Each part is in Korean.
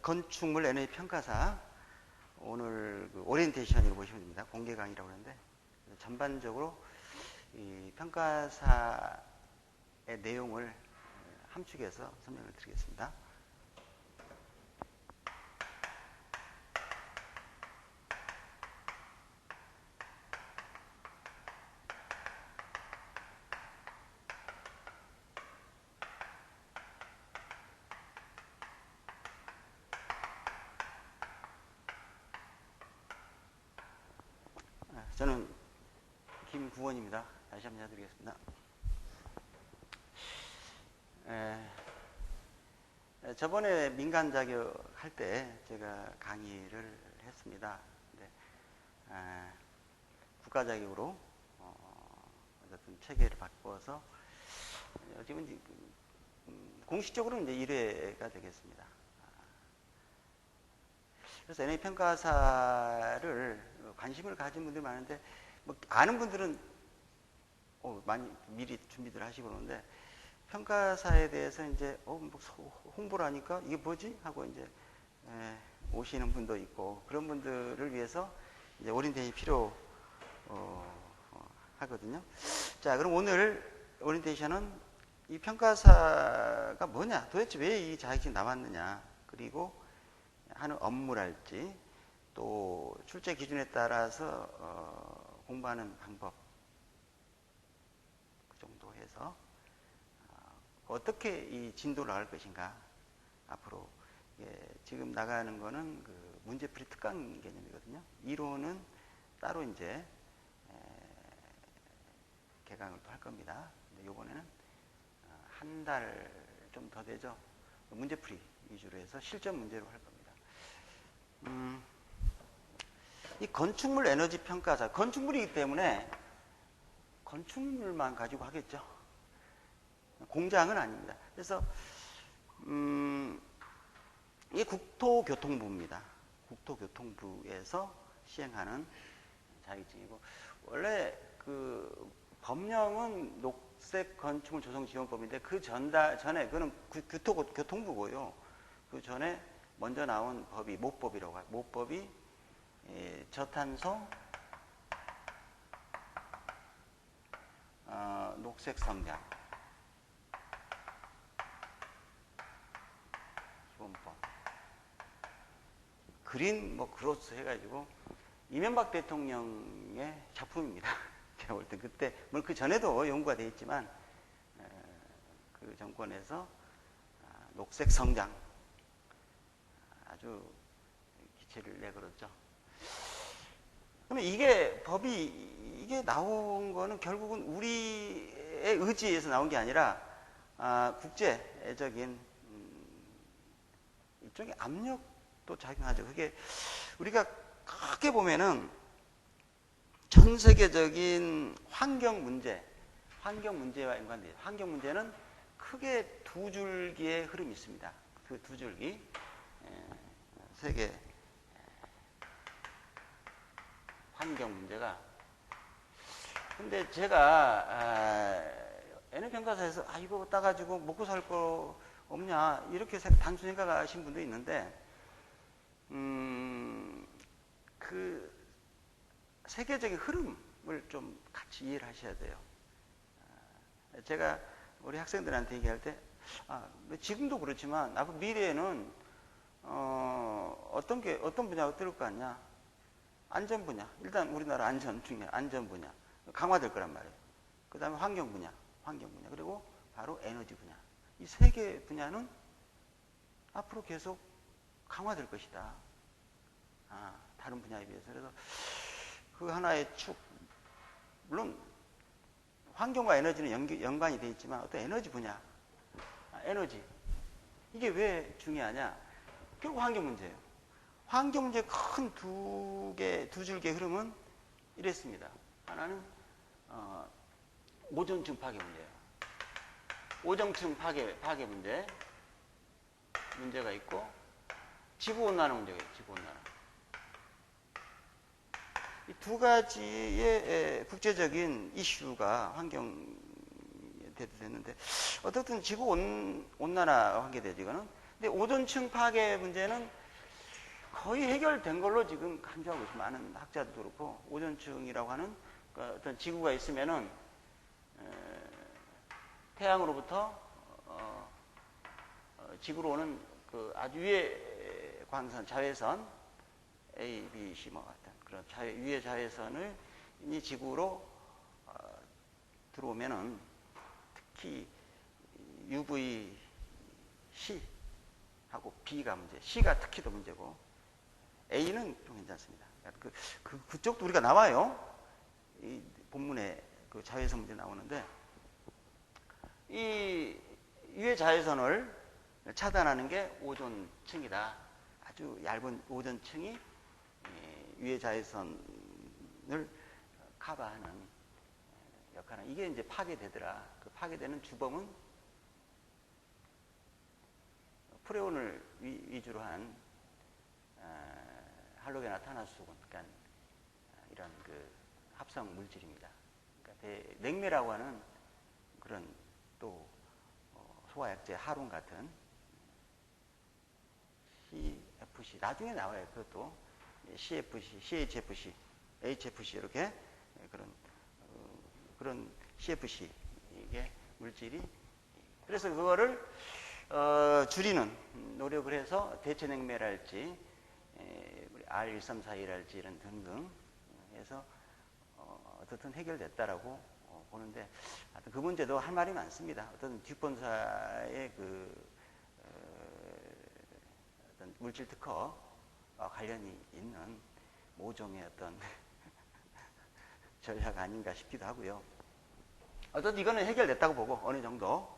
건축물 에너지 평가사 오늘 오리엔테이션이라고 보시면 됩니다. 공개 강의라고 하는데 전반적으로 이 평가사의 내용을 함축해서 설명을 드리겠습니다. 저는 김구원입니다. 다시 한번 인사드리겠습니다. 저번에 민간 자격 할 때 제가 강의를 했습니다. 근데, 국가 자격으로 어쨌든 체계를 바꿔서 지금 공식적으로는 이제 1회가 되겠습니다. 그래서 NA 평가사를 관심을 가진 분들이 많은데, 뭐 아는 분들은 많이 미리 준비들 하시고 그러는데, 평가사에 대해서 이제 뭐 홍보를 하니까 이게 뭐지? 하고 이제 오시는 분도 있고, 그런 분들을 위해서 이제 오리엔테이션이 필요 하거든요. 자, 그럼 오늘 오리엔테이션은 이 평가사가 뭐냐? 도대체 왜 이 자격증이 나왔느냐? 그리고 하는 업무랄지, 또 출제 기준에 따라서 공부하는 방법, 그 정도 해서 어떻게 이 진도를 나갈 것인가. 앞으로 지금 나가는 거는 그 문제풀이 특강 개념이거든요. 이론은 따로 이제 개강을 또 할 겁니다. 근데 이번에는 한 달 좀 더 되죠. 문제풀이 위주로 해서 실전 문제로 할 겁니다. 이 건축물 에너지 평가사, 건축물이기 때문에 건축물만 가지고 하겠죠. 공장은 아닙니다. 그래서 이게 국토교통부입니다. 국토교통부에서 시행하는 자격증이고, 원래 그 법령은 녹색 건축물 조성 지원법인데 그 전에 그거는 교통부고요. 그 전에 먼저 나온 법이 모법이라고 해요. 모법이 저탄소 녹색 성장 기본법, 그린 그로스 해가지고 이명박 대통령의 작품입니다. 제가 볼 때 그때 물론 그 전에도 연구가 되어 있지만 그 정권에서 녹색 성장 아주 기체를 내걸었죠. 그러면 이게 법이 이게 나온 거는 결국은 우리의 의지에서 나온 게 아니라 국제적인 일종의 압력도 작용하죠. 그게 우리가 크게 보면은 전 세계적인 환경 문제와 연관돼요. 환경 문제는 크게 두 줄기의 흐름이 있습니다. 그 두 줄기, 세계 환경 문제가. 근데 제가 에너지 평가사에서 이거 따가지고 먹고 살 거 없냐 이렇게 단순히 생각하신 분도 있는데, 그 세계적인 흐름을 좀 같이 이해를 하셔야 돼요. 제가 우리 학생들한테 얘기할 때 지금도 그렇지만 앞으로 미래에는 어떤 분야가 뜨를 것 같냐? 안전 분야. 일단 우리나라 안전 분야 강화될 거란 말이에요. 그 다음에 환경 분야, 그리고 바로 에너지 분야. 이 세 개 분야는 앞으로 계속 강화될 것이다. 다른 분야에 비해서. 그래서 그 하나의 축, 물론 환경과 에너지는 연관이 되어 있지만 어떤 에너지 분야, 에너지, 이게 왜 중요하냐? 결국 환경 문제예요. 환경 문제의 큰 두 줄기의 흐름은 이랬습니다. 하나는 오존층 파괴 문제예요. 오존층 파괴 문제가 있고, 지구온난화 문제가 있어요. 지구온난화. 이 두 가지의 국제적인 이슈가 환경에 대두됐는데, 어떻든 지구온난화와 관계되죠. 이거는 근데 오존층 파괴 문제는 거의 해결된 걸로 지금 간주하고 있습니다. 많은 학자들도 그렇고, 오존층이라고 하는 어떤 지구가 있으면은 태양으로부터 지구로 오는 그 아주 위의 광선, 자외선 A, B, C 뭐 같은 그런 위의 자외선을 이 지구로 들어오면은 특히 UVC 하고 B가 문제, C가 특히 더 문제고 A는 좀 괜찮습니다. 그쪽도 우리가 나와요. 이 본문에 그 자외선 문제 나오는데, 이 위의 자외선을 차단하는 게 오존층이다. 아주 얇은 오존층이 위의 자외선을 커버하는 역할은, 이게 이제 파괴되더라. 그 파괴되는 주범은 프레온을 위주로 한 할로게나탄화수소군, 그러니까 이런 그 합성 물질입니다. 그러니까 냉매라고 하는 그런 또 소화약제 하론 같은 CFC, 나중에 나와요. 그것도 CFC, CHFC, HFC 이렇게 그런 CFC 이게 물질이, 그래서 그거를 줄이는 노력을 해서 대체냉매랄지 R1342랄지 이런 등등 해서 어떻든 해결됐다라고 보는데, 하여튼 그 문제도 할 말이 많습니다. 어떤 듀폰사의 어떤 물질 특허와 관련이 있는 모종의 어떤 전략 아닌가 싶기도 하고요. 어쨌든 이거는 해결됐다고 보고, 어느 정도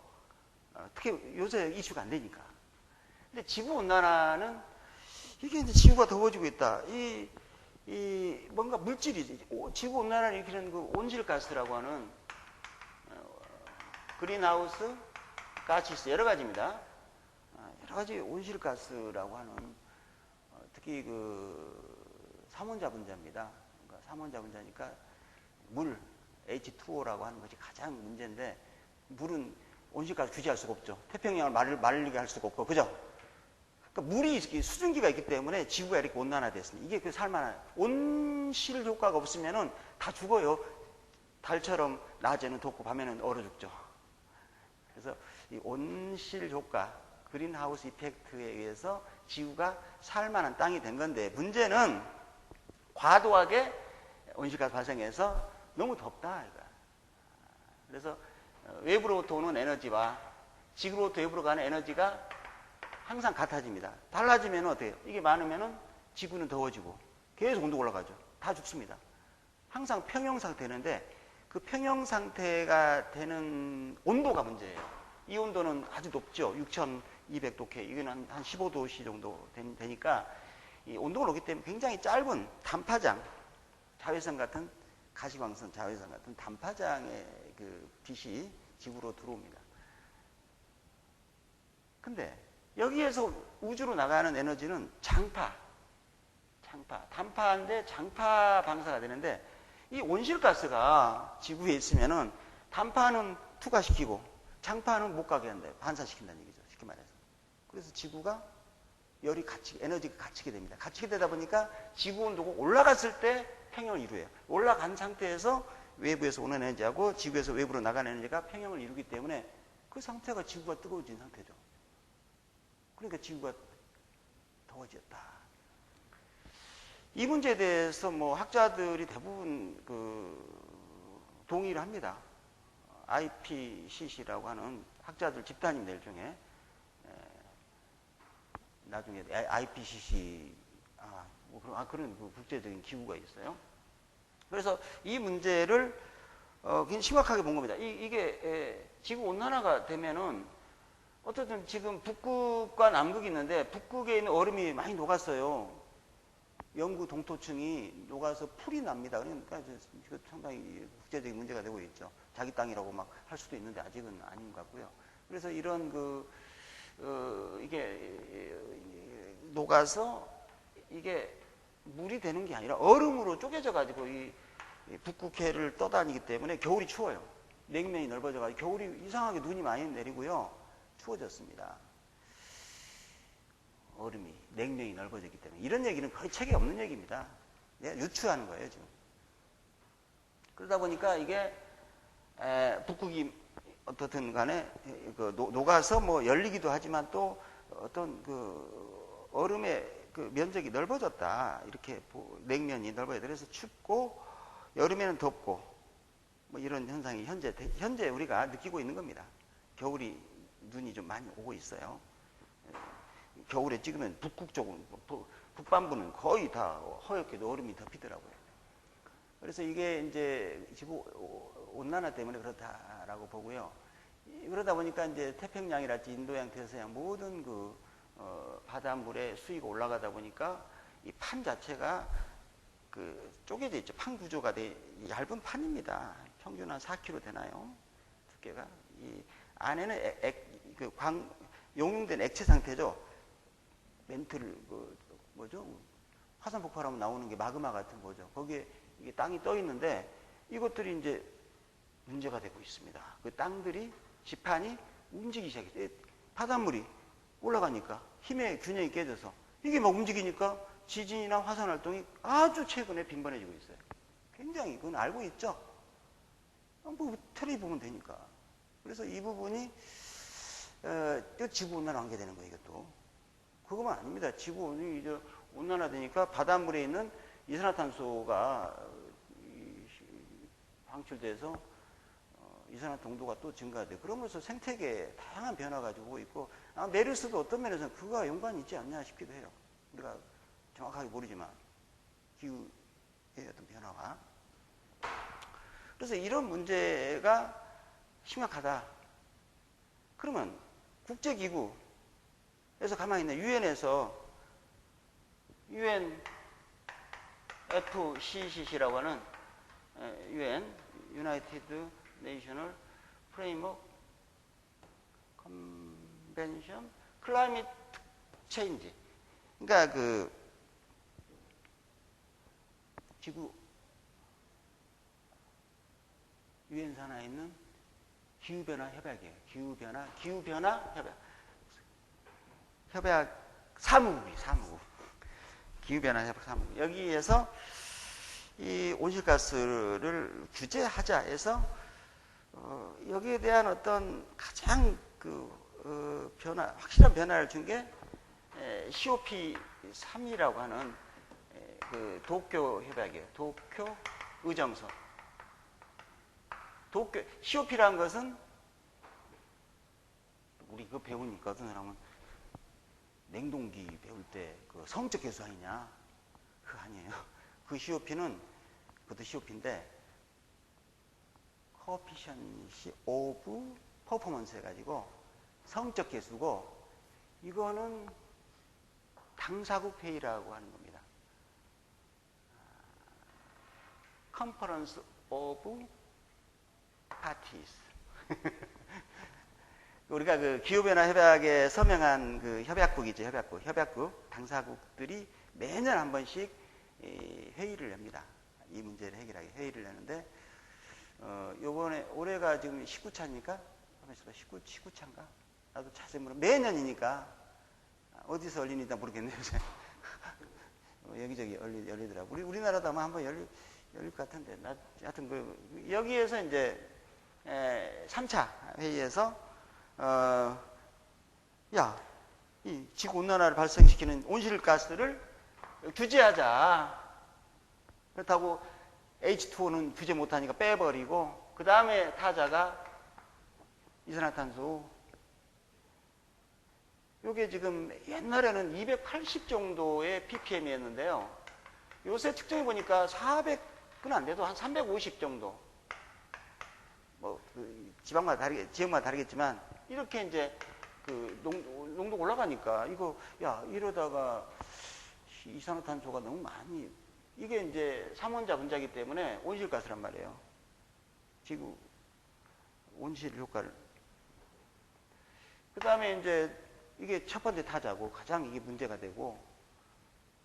특히 요새 이슈가 안 되니까. 근데 지구 온난화는 이게 이제 지구가 더워지고 있다. 이 뭔가 물질이 지구 온난화를 일으키는 그 온실가스라고 하는 그린하우스 가스수 여러 가지입니다. 여러 가지 온실가스라고 하는 특히 그 삼원자 분자입니다. 그러니까 삼원자 분자니까 물 H2O라고 하는 것이 가장 문제인데, 물은 온실가스 규제할 수가 없죠. 태평양을 말리게 할 수가 없고, 그죠? 그러니까 물이 수증기가 있기 때문에 지구가 이렇게 온난화됐습니다. 이게 그 살만한 온실 효과가 없으면은 다 죽어요. 달처럼 낮에는 덥고 밤에는 얼어 죽죠. 그래서 이 온실 효과, 그린하우스 이펙트에 의해서 지구가 살만한 땅이 된 건데, 문제는 과도하게 온실가스 발생해서 너무 덥다. 그래서 외부로부터 오는 에너지와 지구로부터 외부로 가는 에너지가 항상 같아집니다. 달라지면 어때요? 이게 많으면은 지구는 더워지고 계속 온도가 올라가죠. 다 죽습니다. 항상 평형 상태는데, 그 평형 상태가 되는 온도가 문제예요. 이 온도는 아주 높죠. 6200도 K. 이거는 한 15도씨 정도 되니까 이 온도가 높기 때문에 굉장히 짧은 단파장, 자외선 같은 가시광선 자외선 같은 단파장의 그 빛이 지구로 들어옵니다. 근데 여기에서 우주로 나가는 에너지는 단파인데 장파 방사가 되는데, 이 온실가스가 지구에 있으면은 단파는 투과시키고 장파는 못 가게 한다. 반사시킨다는 얘기죠. 쉽게 말해서. 그래서 지구가 에너지가 갇히게 됩니다. 갇히게 되다 보니까 지구 온도가 올라갔을 때 평형을 이루어요. 올라간 상태에서 외부에서 오는 에너지하고 지구에서 외부로 나가는 에너지가 평형을 이루기 때문에 그 상태가 지구가 뜨거워진 상태죠. 그러니까 지구가 더워졌다. 이 문제에 대해서 뭐 학자들이 대부분 동의를 합니다. IPCC라고 하는 학자들 집단인들 중에 나중에 IPCC 그런 국제적인 기구가 있어요. 그래서 이 문제를 굉장히 심각하게 본 겁니다. 이게 지구 온난화가 되면은 어쨌든 지금 북극과 남극이 있는데, 북극에 있는 얼음이 많이 녹았어요. 영구 동토층이 녹아서 풀이 납니다. 그러니까 이거 상당히 국제적인 문제가 되고 있죠. 자기 땅이라고 막 할 수도 있는데 아직은 아닌 것 같고요. 그래서 이런 이게 녹아서 이게 물이 되는 게 아니라 얼음으로 쪼개져 가지고 이 북극해를 떠다니기 때문에 겨울이 추워요. 냉면이 넓어져 가지고 겨울이 이상하게 눈이 많이 내리고요. 추워졌습니다. 얼음이, 냉면이 넓어졌기 때문에. 이런 얘기는 거의 책에 없는 얘기입니다. 내가 유추하는 거예요, 지금. 그러다 보니까 이게 북극이 어떻든 간에 그 녹아서 뭐 열리기도 하지만 또 어떤 그 얼음의 그 면적이 넓어졌다. 이렇게 냉면이 넓어졌다. 그래서 춥고 여름에는 덥고 뭐 이런 현상이 현재 우리가 느끼고 있는 겁니다. 겨울이 눈이 좀 많이 오고 있어요. 겨울에 찍으면 북극 쪽은 북반부는 거의 다 허옇게도 얼음이 덮이더라고요. 그래서 이게 이제 지구 온난화 때문에 그렇다라고 보고요. 그러다 보니까 이제 태평양이랄지 인도양, 대서양 모든 그 바닷물의 수위가 올라가다 보니까 이 판 자체가 그 쪼개져 있죠. 판 구조가 얇은 판입니다. 평균 한 4km 되나요? 두께가. 이 안에는 용융된 액체 상태죠. 멘틀 뭐죠? 화산 폭발하면 나오는 게 마그마 같은 거죠. 거기에 이게 땅이 떠 있는데 이것들이 이제 문제가 되고 있습니다. 그 땅들이 지판이 움직이기 시작했어요. 바닷물이 올라가니까 힘의 균형이 깨져서 이게 막 움직이니까 지진이나 화산 활동이 아주 최근에 빈번해지고 있어요. 굉장히 그건 알고 있죠. 뭐 텔레비 보면 되니까. 그래서 이 부분이 지구 온난화 관계되는 거예요. 이것도 그것만 아닙니다. 지구 온난화되니까 바닷물에 있는 이산화탄소가 방출돼서 이산화탄소 농도가 또 증가돼. 그러면서 생태계에 다양한 변화가 가지고 있고 메르스도 어떤 면에서는 그거와 연관이 있지 않냐 싶기도 해요. 우리가 정확하게 모르지만 기후의 어떤 변화가. 그래서 이런 문제가 심각하다. 그러면 국제기구에서 가만히 있는 유엔에서 UNFCCC라고 하는 UN United National Framework Convention Climate Change. 그러니까 그 지구 유엔 산하에 있는 기후변화 협약이에요. 기후변화 협약 사무국. 기후변화 협약 사무국. 여기에서 이 온실가스를 규제하자 해서 여기에 대한 어떤 가장 확실한 변화를 준 게 COP3이라고 하는 그 도쿄 협약이에요. 도쿄 의정서. COP라는 것은 우리 그거 배우니까 어떤 사람은 냉동기 배울 때 그 성적 계수 아니냐? 그거 아니에요. 그 COP는 그것도 COP인데 Coefficient of Performance 해가지고 성적 계수고 이거는 당사국 회의라고 하는 겁니다. Conference of Parties. 우리가 그 기후변화 협약에 서명한 그 협약국이죠. 협약국 당사국들이 매년 한 번씩 회의를 냅니다. 이 문제를 해결하게 회의를 내는데 요번에 올해가 지금 19차입니까? 19차인가? 나도 자세히 모르. 매년이니까 어디서 열리는지 모르겠네요. 여기저기 열리더라고. 우리나라도 아마 한번 열릴 것 같은데. 하여튼 여기에서 이제 3차 회의에서 이 지구 온난화를 발생시키는 온실가스를 규제하자. 그렇다고 H2O는 규제 못하니까 빼버리고 그 다음에 타자가 이산화탄소. 요게 지금 옛날에는 280 정도의 ppm이었는데요. 요새 측정해 보니까 400은 안 돼도 한 350 정도. 지역마다 다르겠지만 이렇게 이제 그 농도 올라가니까 이러다가 이산화탄소가 너무 많이 이게 이제 삼원자 분자이기 때문에 온실가스란 말이에요. 지구 온실 효과를. 그 다음에 이제 이게 첫 번째 타자고 가장 이게 문제가 되고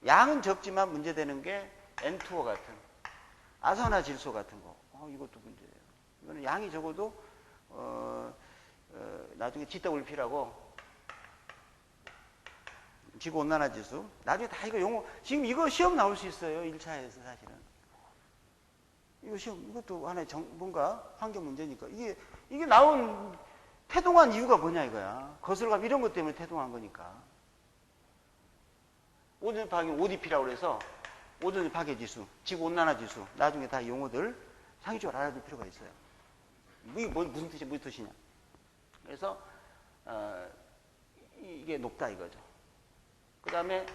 양은 적지만 문제되는 게 N2O 같은 아산화질소 같은 거. 이것도 문제예요. 이거는 양이 적어도 나중에 GWP라고 지구온난화 지수. 나중에 다 이거 용어, 지금 이거 시험 나올 수 있어요. 1차에서 사실은. 이거 시험, 이것도 하나의 뭔가 환경 문제니까. 이게 나온, 태동한 이유가 뭐냐 이거야. 거슬감 이런 것 때문에 태동한 거니까. 오존 파괴 ODP라고 그래서 오존 파괴 지수, 지구온난화 지수. 나중에 다 용어들 상식적으로 알아둘 필요가 있어요. 이게 무슨 뜻이냐. 그래서, 이게 높다 이거죠. 그 다음에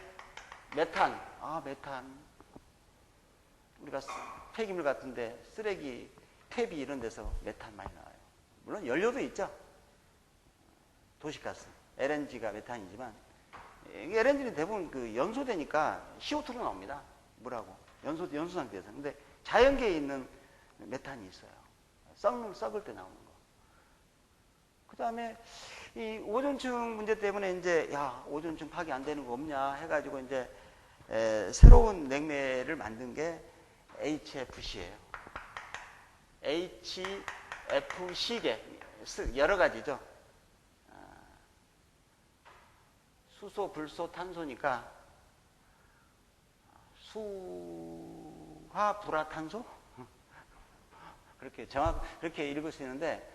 메탄. 메탄. 우리가 폐기물 같은데 쓰레기, 폐비 이런 데서 메탄 많이 나와요. 물론 연료도 있죠. 도시가스. LNG가 메탄이지만 LNG는 대부분 그 연소되니까 CO2로 나옵니다. 물하고. 연소 상태에서. 근데 자연계에 있는 메탄이 있어요. 썩을 때 나오는 거. 그 다음에 이 오존층 문제 때문에 이제 오존층 파괴 안 되는 거 없냐 해가지고 이제 새로운 냉매를 만든 게 HFC예요. HFC계 여러 가지죠. 수소, 불소, 탄소니까 수화, 불화탄소? 그렇게 읽을 수 있는데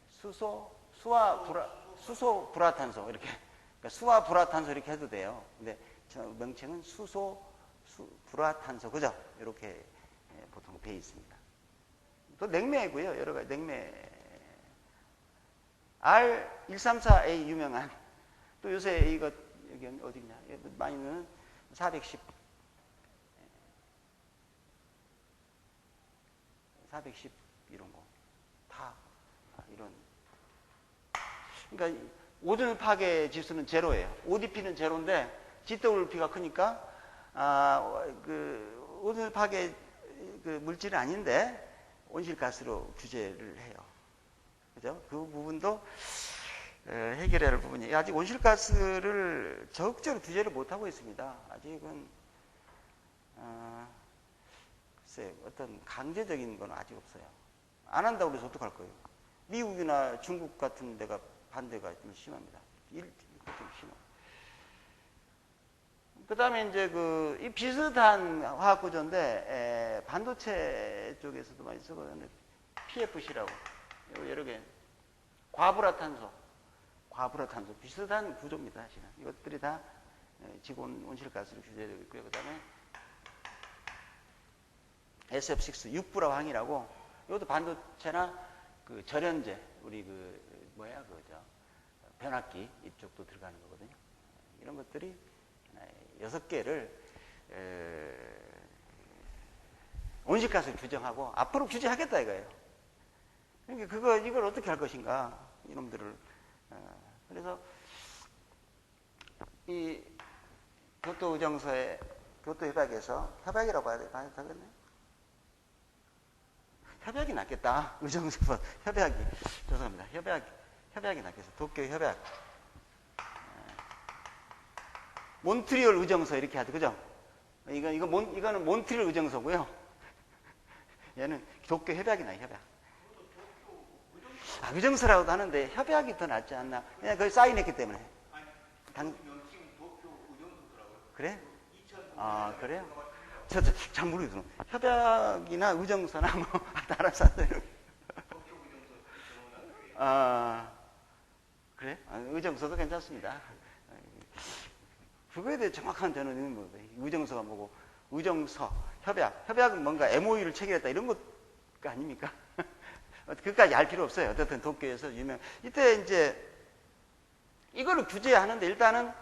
수소, 불화탄소 이렇게 그러니까 수화, 불화탄소 이렇게 해도 돼요. 근데 명칭은 수소, 불화탄소 그죠? 이렇게 보통 돼 있습니다. 또 냉매고요. 여러 가지 냉매. R134A 유명한 또 요새 이거 여기 어디냐? 많이는 410 이런 거 다 이런. 그러니까 오존 파괴 지수는 제로예요. ODP는 제로인데 GWP가 크니까 그 오존 파괴 그 물질은 아닌데 온실가스로 규제를 해요. 그죠? 그 부분도 해결해야 할 부분이에요. 아직 온실가스를 적극적으로 규제를 못 하고 있습니다. 아직은 글쎄 어떤 강제적인 건 아직 없어요. 안 한다고 해서 어떡할 거예요? 미국이나 중국 같은 데가 반대가 좀 심합니다. 이것도 심해요. 그 다음에 이제 이 비슷한 화학 구조인데, 반도체 쪽에서도 많이 쓰거든요. PFC라고. 여러 개. 과불화탄소. 비슷한 구조입니다, 사실은. 이것들이 다 지구 온실가스로 규제되고 있고요. 그 다음에 SF6, 육불화황이라고. 이것도 반도체나 그 절연제, 우리 그죠? 변압기 이쪽도 들어가는 거거든요. 이런 것들이 6개를 온실가스를 규정하고 앞으로 규제하겠다 이거예요. 그러니까 이걸 어떻게 할 것인가 이놈들을. 그래서 이 교토의정서에 교토협약에서 협약이라고 봐야 되겠네. 협약이 낫겠다. 의정서보다 협약이. 죄송합니다. 협약이 낫겠어. 도쿄 협약. 몬트리올 의정서 이렇게 하죠. 그죠? 이거는 몬트리올 의정서고요. 얘는 도쿄 협약이 나요. 협약. 의정서라고도 하는데 협약이 더 낫지 않나. 그냥 거기 사인했기 때문에. 그래? 그래요? 저도 잘 모르겠어요. 협약이나 의정서나 뭐 다른 사람들. 그래? 의정서도 괜찮습니다. 그거에 대해 정확한 저는 의미는 뭐예요? 의정서가 뭐고, 의정서, 협약은 뭔가 MOU를 체결했다 이런 것 아닙니까? 그까지 알 필요 없어요. 어쨌든 도쿄에서 이때 이제 이거를 규제하는데 일단은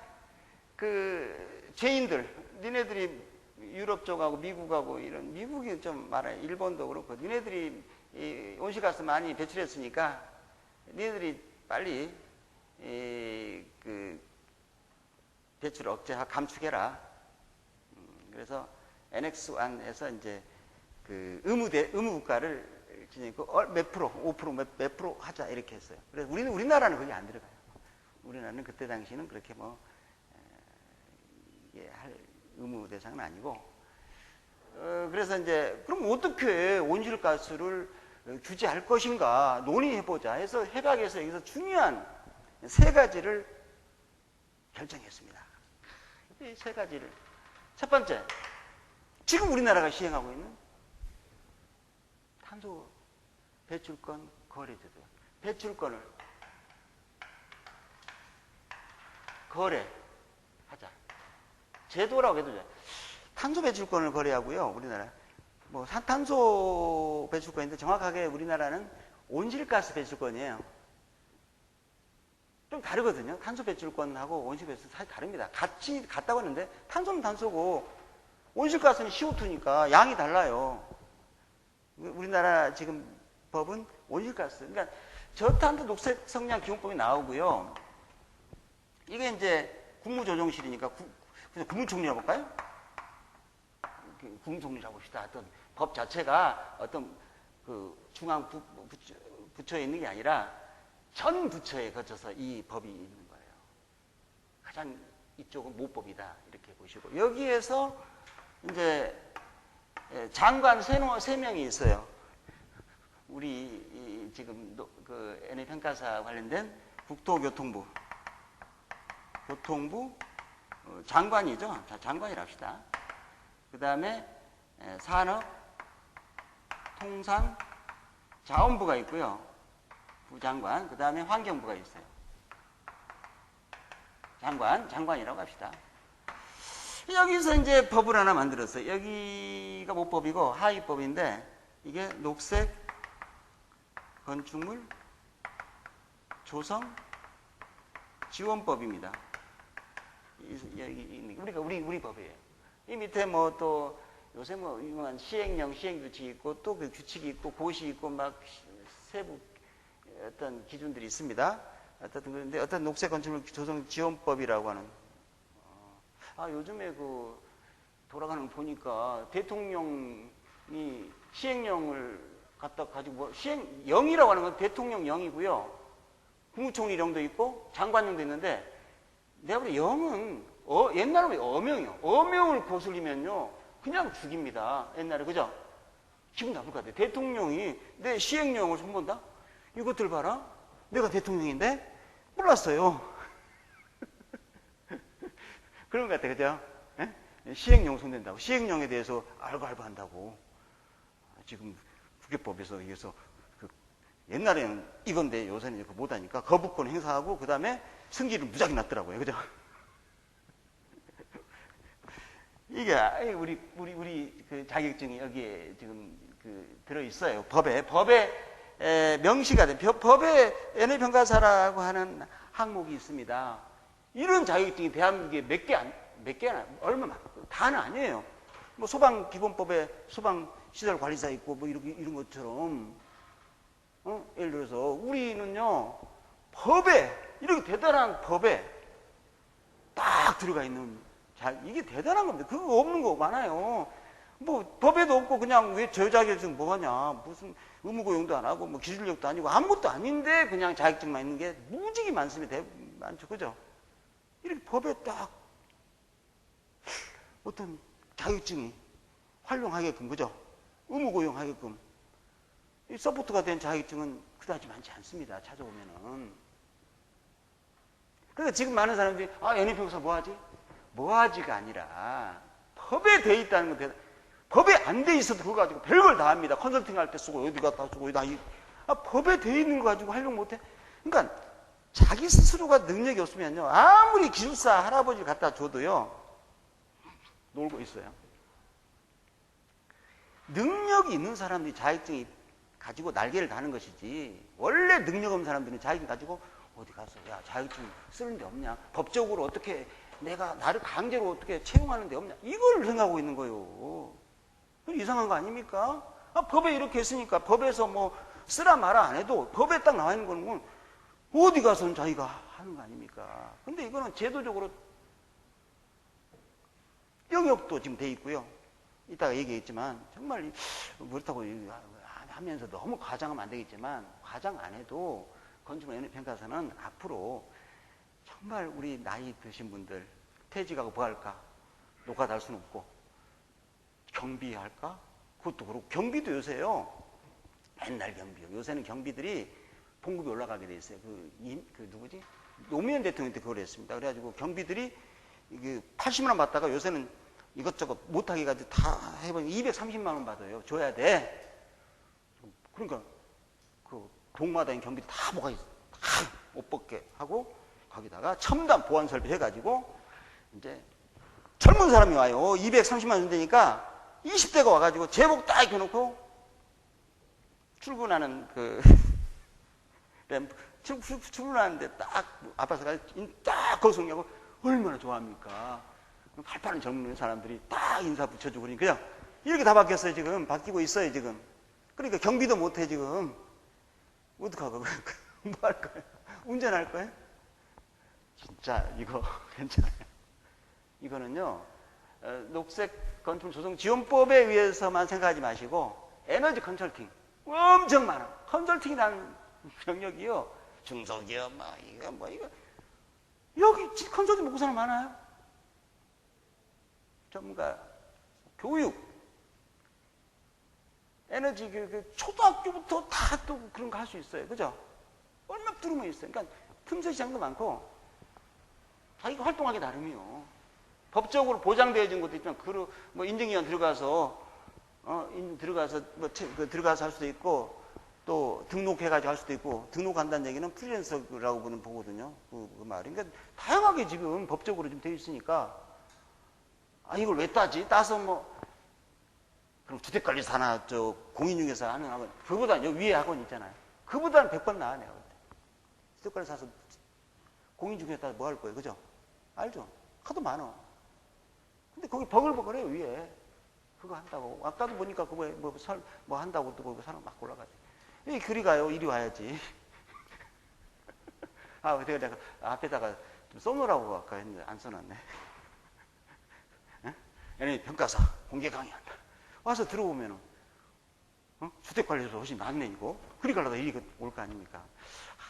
죄인들, 니네들이 유럽 쪽하고 미국하고 미국이 좀 말해, 일본도 그렇고, 니네들이 이 온실가스 많이 배출했으니까 니네들이 빨리 배출 감축해라. 그래서 NX1에서 이제 의무 국가를 지내고 몇 프로, 5% 몇 프로 하자 이렇게 했어요. 그래서 우리나라는 그게 안 들어가요. 우리나라는 그때 당시는 그렇게 이게 할 의무 대상은 아니고. 그래서 이제 그럼 어떻게 온실가스를 규제할 것인가 논의해보자 해서 협약에서 여기서 중요한 3가지를 결정했습니다. 이 세 가지를. 첫 번째, 지금 우리나라가 시행하고 있는 탄소 배출권 거래제도. 배출권을 거래하자. 제도라고 해도 돼. 탄소 배출권을 거래하고요. 우리나라 뭐 탄소 배출권인데 정확하게 우리나라는 온실가스 배출권이에요. 좀 다르거든요. 탄소 배출권하고 온실가스 사실 다릅니다. 같다고 하는데 탄소는 탄소고 온실가스는 CO2니까 양이 달라요. 우리나라 지금 법은 온실가스. 그러니까 저탄소 녹색 성장 기본법이 나오고요. 이게 이제 국무조정실이니까 국무총리라고 볼까요? 국무총리라고 봅시다. 어떤 법 자체가 어떤 그 중앙 부처에 있는 게 아니라 전 부처에 거쳐서 이 법이 있는 거예요. 가장 이쪽은 모법이다. 이렇게 보시고. 여기에서 이제 장관 세 명이 있어요. 우리 지금 그 NA 평가사 관련된 국토교통부 장관이죠. 장관이라 합시다. 그 다음에 산업, 통상, 자원부가 있고요. 부장관, 그 다음에 환경부가 있어요. 장관이라고 합시다. 여기서 이제 법을 하나 만들었어요. 여기가 모법이고 하위법인데 이게 녹색 건축물 조성 지원법입니다. 우리 법이에요. 이 밑에 뭐 또 요새 뭐 유명한 시행령, 시행규칙이 있고 또 그 규칙이 있고 고시 있고 막 세부 어떤 기준들이 있습니다. 어떤 그런데 어떤 녹색 건축물 조성 지원법이라고 하는. 요즘에 그 돌아가는 거 보니까 대통령이 시행령을 갖다 가지고 뭐 시행령이라고 하는 건 대통령령이고요. 국무총리령도 있고 장관령도 있는데 내가 볼 때 영은 옛날에 어명이요. 어명을 거슬리면요 그냥 죽입니다. 옛날에 그죠? 기분 나쁠 것 같아요. 대통령이 내 시행령을 손본다? 이것들 봐라. 내가 대통령인데 몰랐어요. 그런 것 같아요. 그죠? 예? 시행령 손댄다고. 시행령에 대해서 알고 한다고. 지금 국회법에서 의해서 옛날에는 이건데 요새는 이거 못하니까 거부권 행사하고 그 다음에 승기를 무작위 났더라고요. 그죠? 이게 우리 그 자격증이 여기에 지금 들어 있어요. 법에 명시가 된 법에 NA 평가사라고 하는 항목이 있습니다. 이런 자격증이 대한민국에 몇 개나 얼마 다는 아니에요. 뭐 소방기본법에 소방시설관리사 있고 뭐 이런 것처럼 예를 들어서 우리는요 이렇게 대단한 법에 딱 들어가 있는 이게 대단한 겁니다. 그거 없는 거 많아요. 뭐 법에도 없고 그냥 왜 저 자격증 뭐하냐 무슨 의무고용도 안 하고 뭐 기술력도 아니고 아무것도 아닌데 그냥 자격증만 있는 게 무지개 많습니다. 많죠. 그죠? 이렇게 법에 딱 어떤 자격증이 활용하게끔 그죠? 의무고용하게끔 이 서포트가 된 자격증은 그다지 많지 않습니다. 찾아보면은. 그러니까 지금 많은 사람들이 NA 평가사 뭐하지? 뭐하지가 아니라 법에 돼 있다는 건 법에 안 돼 있어도 그거 가지고 별걸 다 합니다. 컨설팅 할 때 쓰고 어디 갔다 쓰고 법에 돼 있는 거 가지고 활용 못해. 그러니까 자기 스스로가 능력이 없으면요 아무리 기술사 할아버지를 갖다 줘도요 놀고 있어요. 능력이 있는 사람들이 자격증이 가지고 날개를 다는 것이지 원래 능력 없는 사람들은 자격증 가지고 어디 가서 야 자격증 쓰는 데 없냐 법적으로 어떻게 내가 나를 강제로 어떻게 채용하는 데 없냐 이걸 생각하고 있는 거예요. 이상한 거 아닙니까? 법에 이렇게 했으니까 법에서 뭐 쓰라 마라 안 해도 법에 딱 나와 있는 거는 어디 가서는 자기가 하는 거 아닙니까? 근데 이거는 제도적으로 영역도 지금 돼 있고요. 이따가 얘기했지만 정말 그렇다고 하면서 너무 과장하면 안 되겠지만 과장 안 해도 건축물 NA 평가사는 앞으로 정말 우리 나이 드신 분들 퇴직하고 뭐 할까? 노가 달 수는 없고 경비할까? 그것도 그렇고 경비도 요새요. 맨날 경비요. 요새는 경비들이 봉급이 올라가게 돼 있어요. 누구지? 노무현 대통령 때 그걸 했습니다. 그래가지고 경비들이 80만 원 받다가 요새는 이것저것 못하게 가지고 다 해보니 230만 원 받아요. 줘야 돼. 그러니까 그 동마다인 경비 다 뭐가 있어. 다 못 벗게 하고 거기다가 첨단 보안 설비 해가지고 이제 젊은 사람이 와요. 230만 원 준다니까 20대가 와가지고 제복 딱 입혀놓고 출근하는 그 램프 출근하는데 딱 앞에서 딱 거성하고 얼마나 좋아합니까? 팔팔한 젊은 사람들이 딱 인사 붙여주고 그러니까 그냥 이렇게 다 바뀌었어요. 지금 바뀌고 있어요. 지금 그러니까 경비도 못해 지금. 어떡하고 뭐 할 거예요? 운전할 거예요? 진짜 이거 괜찮아요. 이거는요 녹색 건축 조성 지원법에 의해서만 생각하지 마시고 에너지 컨설팅 엄청 많아. 컨설팅이라는 병력이요 중소기업 이거 여기 컨설팅 먹고 사람 많아요. 전문가 교육 에너지 초등학교부터 다 또 그런 거 할 수 있어요. 그죠? 얼마 뚫으면 있어요. 그러니까 틈새 시장도 많고 자기가 활동하기 나름이요. 법적으로 보장되어진 것도 있지만 뭐 인증위원 들어가서 들어가서 할 수도 있고 또 등록해가지고 할 수도 있고 등록한다는 얘기는 프리랜서라고 보거든요. 그 말이. 그러니까 다양하게 지금 법적으로 좀 되어 있으니까 이걸 왜 따지? 따서 그럼 주택관리사나 공인중개사 하는 학원 그보다 여기 위에 학원 있잖아요. 그보다는 100번 나아 내가 볼 때. 주택관리사 공인중개사 따서 뭐 할 거예요, 그죠? 알죠? 하도 많아. 근데 거기 버글버글해요 위에. 그거 한다고. 아까도 보니까 그거 뭐 한다고 또 거기 사람 막 올라가지. 이 그리 가요. 이리 와야지. 내가 앞에다가 좀 써놓으라고 아까 했는데 안 써놨네. 얘네 평가사 공개 강의한다. 와서 들어보면은 주택관리소서 훨씬 낫네 이거. 그리 가려다 이리 올 거 아닙니까?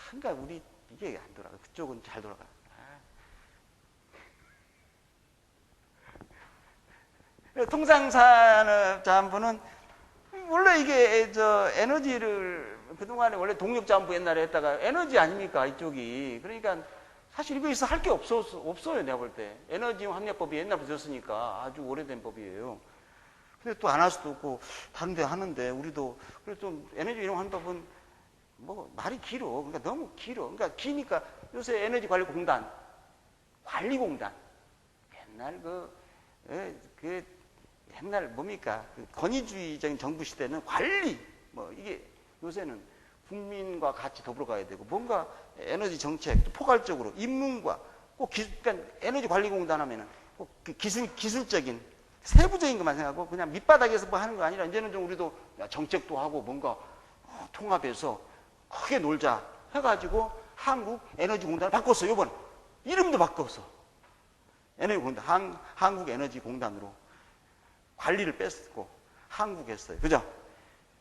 그러니까 우리 이게 안 돌아가. 그쪽은 잘 돌아가. 통상산업자원부는 원래 이게 에너지를 그동안에 원래 동력자원부 옛날에 했다가 에너지 아닙니까 이쪽이. 그러니까 사실 이거 있어 할 게 없어요 내가 볼 때. 에너지용합력법이 옛날부터 있었으니까 아주 오래된 법이에요. 근데 또 안 할 수도 없고 다른 데 하는데 우리도 그래서 좀 에너지용합법은 뭐 말이 길어. 그러니까 너무 길어. 그러니까 기니까 요새 에너지관리공단 관리공단 옛날 옛날 뭡니까? 권위주의적인 정부 시대는 관리, 이게 요새는 국민과 같이 더불어 가야 되고, 뭔가 에너지 정책, 또 포괄적으로 인문과 꼭 그러니까 에너지 관리 공단 하면은 꼭 기술적인, 세부적인 것만 생각하고 그냥 밑바닥에서 뭐 하는 거 아니라 이제는 좀 우리도 정책도 하고 뭔가 통합해서 크게 놀자 해가지고 한국 에너지 공단을 바꿨어요, 이번에. 이름도 바꿨어. 에너지 공단, 한국 에너지 공단으로. 관리를 뺐고 한국 했어요. 그죠?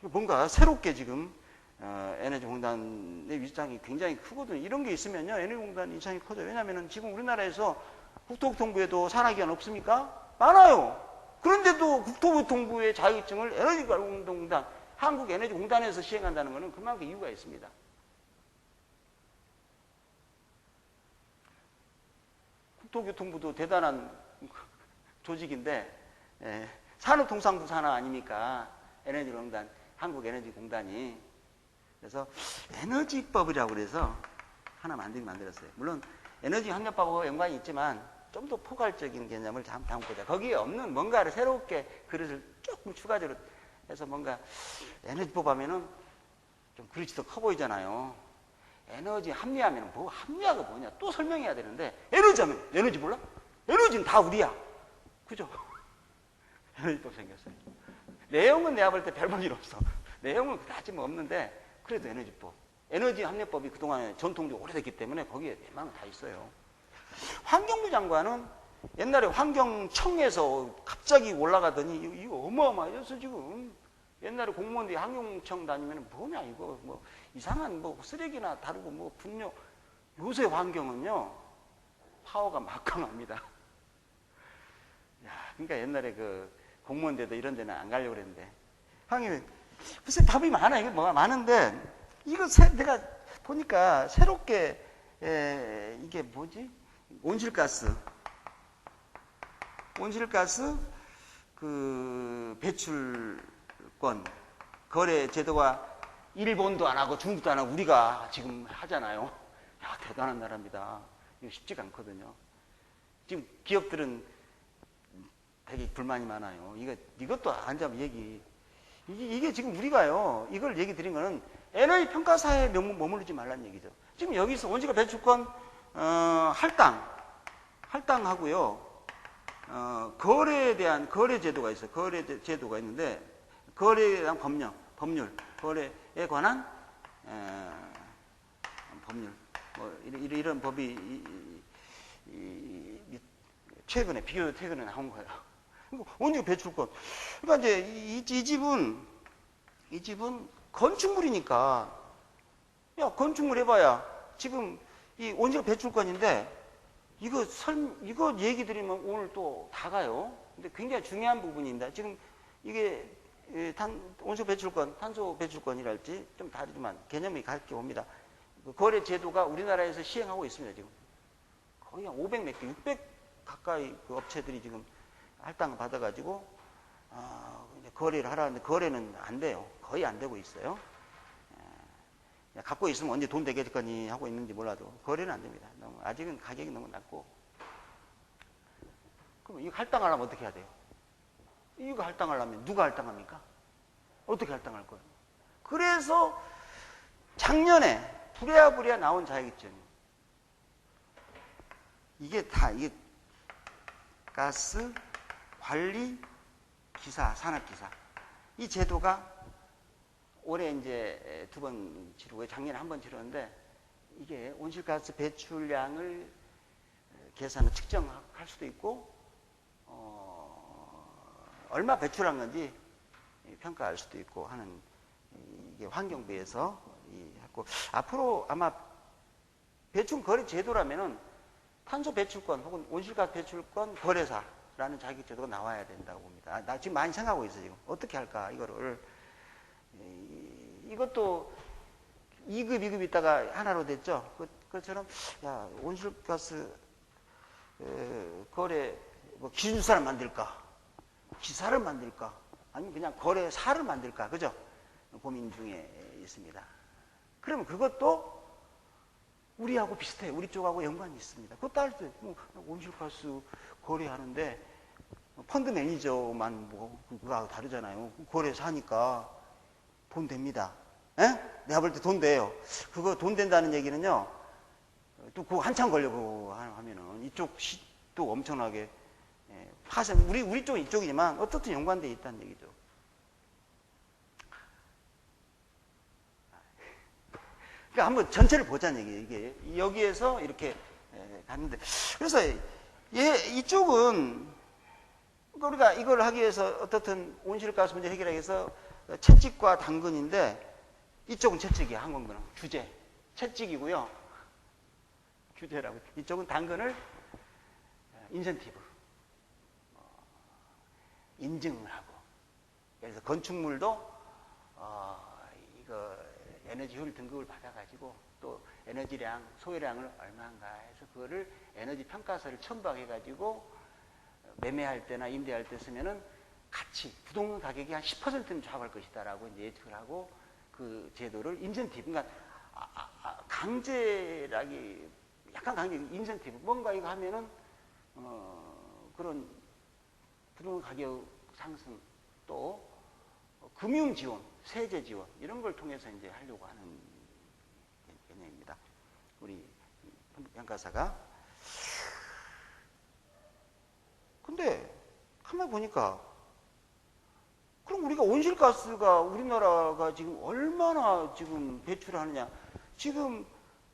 뭔가 새롭게 지금 에너지공단의 위상이 굉장히 크거든요. 이런 게 있으면요 에너지공단 위상이 커져요. 왜냐하면 지금 우리나라에서 국토교통부에도 산하기관 없습니까? 많아요. 그런데도 국토교통부의 자격증을 에너지공단 한국에너지공단에서 시행한다는 것은 그만큼 이유가 있습니다. 국토교통부도 대단한 조직인데 산업통상부 산하 아닙니까? 에너지공단, 한국에너지공단이. 그래서 에너지법이라고 그래서 하나 만들었어요. 물론 에너지협력법하고 연관이 있지만 좀 더 포괄적인 개념을 담고자. 거기에 없는 뭔가를 새롭게 그릇을 조금 추가적으로 해서 뭔가 에너지법 하면은 좀 그릇이 더 커 보이잖아요. 에너지 합리하면 합리화가 뭐냐? 또 설명해야 되는데 에너지 하면 에너지 몰라? 에너지는 다 우리야. 그죠? 에너지법 생겼어요. 내용은 내가 볼 때 별 볼 일 없어. 내용은 그다지 뭐 없는데 그래도 에너지법. 에너지 합력법이 그동안에 전통적으로 오래됐기 때문에 거기에 웬만한 다 있어요. 환경부 장관은 옛날에 환경청에서 갑자기 올라가더니 이거 어마어마해졌어 지금. 옛날에 공무원들이 환경청 다니면 뭐냐 이거 뭐 이상한 뭐 쓰레기나 다루고 뭐 분뇨. 요새 환경은요 파워가 막강합니다. 그러니까 옛날에 그 공무원대도 이런 데는 안 가려고 그랬는데 형님 글쎄 답이 많아. 이거 뭐가 많은데 이거 내가 보니까 새롭게 이게 뭐지? 온실가스 그 배출권 거래 제도가 일본도 안 하고 중국도 안 하고 우리가 지금 하잖아요. 야, 대단한 나라입니다. 이거 쉽지가 않거든요. 지금 기업들은 되게 불만이 많아요. 이것도 앉아면 이게 지금 우리가요, 이걸 얘기 드린 거는 에너지 평가사에 머무르지 말라는 얘기죠. 지금 여기서 온실가 배출권, 할당하고요, 거래에 대한 거래 제도가 있어요. 거래 제도가 있는데, 거래에 대한 법률, 거래에 관한, 법률, 뭐, 이런 법이, 최근에 나온 거예요. 온실가 배출권. 그러니까 이제 이 집은 건축물이니까, 야, 건축물 해봐야 지금 이 온실가 배출권인데, 이거 얘기 드리면 오늘 또 다 가요. 근데 굉장히 중요한 부분입니다. 지금 이게 온실가 배출권, 탄소 배출권이랄지 좀 다르지만 개념이 같게 옵니다. 그 거래 제도가 우리나라에서 시행하고 있습니다, 지금. 거의 한 500 몇 개, 600 가까이 그 업체들이 지금 할당을 받아가지고, 거래를 하라는데, 거래는 안 돼요. 거의 안 되고 있어요. 갖고 있으면 언제 돈 되겠거니 하고 있는지 몰라도, 거래는 안 됩니다. 아직은 가격이 너무 낮고. 그럼 이거 할당하려면 어떻게 해야 돼요? 이거 할당하려면 누가 할당합니까? 어떻게 할당할 거예요? 그래서 작년에 부랴부랴 나온 자격증. 이게 가스 관리 기사, 산업기사. 이 제도가 올해 이제 2번 치르고 작년에 1번 치렀는데, 이게 온실가스 배출량을 계산을 측정할 수도 있고, 얼마 배출한 건지 평가할 수도 있고 하는, 이게 환경부에서 했고, 앞으로 아마 배출 거래 제도라면은 탄소 배출권 혹은 온실가스 배출권 거래사라는 자격 제도가 나와야 된다고 봅니다. 나 지금 많이 생각하고 있어요. 지금 어떻게 할까 이거를. 이것도 2급, 2급 있다가 하나로 됐죠. 그것처럼 야, 온실가스 거래 뭐 기준사를 만들까, 기사를 만들까, 아니면 그냥 거래사를 만들까, 그죠? 고민 중에 있습니다. 그러면 그것도 우리하고 비슷해요. 우리 쪽하고 연관이 있습니다. 그것도 할 때 온실가스 거래하는데 펀드 매니저만 뭐 그거하고 다르잖아요. 거래사니까 돈 됩니다. 에? 내가 볼 때 돈 돼요. 그거 돈 된다는 얘기는요, 또 그거 한참 걸려고 하면은 이쪽 또 엄청나게 파생, 우리 쪽은 이쪽이지만 어떻든 연관되어 있다는 얘기죠. 그러니까 한번 전체를 보자는 얘기예요. 이게 여기에서 이렇게 갔는데, 그래서 이쪽은 우리가 이걸 하기 위해서 어떻든 온실가스 문제 해결하기 위해서 채찍과 당근인데, 이쪽은 채찍이야. 항공부는 규제, 채찍이고요. 규제라고. 이쪽은 당근을 인센티브, 인증을 하고. 그래서 건축물도 이거 에너지 효율 등급을 받아가지고 또 에너지량, 소요량을 얼마인가 해서 그거를 에너지 평가서를 첨부해가지고 매매할 때나 임대할 때 쓰면은 같이 부동산 가격이 한 10%는 좌우할 것이다라고 이제 예측을 하고, 그 제도를 인센티브, 그러니까 강제라기, 약간 강제 인센티브, 뭔가 이거 하면은 그런 부동산 가격 상승, 또 금융 지원, 세제 지원 이런 걸 통해서 이제 하려고 하는 개념입니다. 우리 평가사가. 근데 가만히 보니까, 그럼 우리가 온실가스가 우리나라가 지금 얼마나 지금 배출하느냐? 지금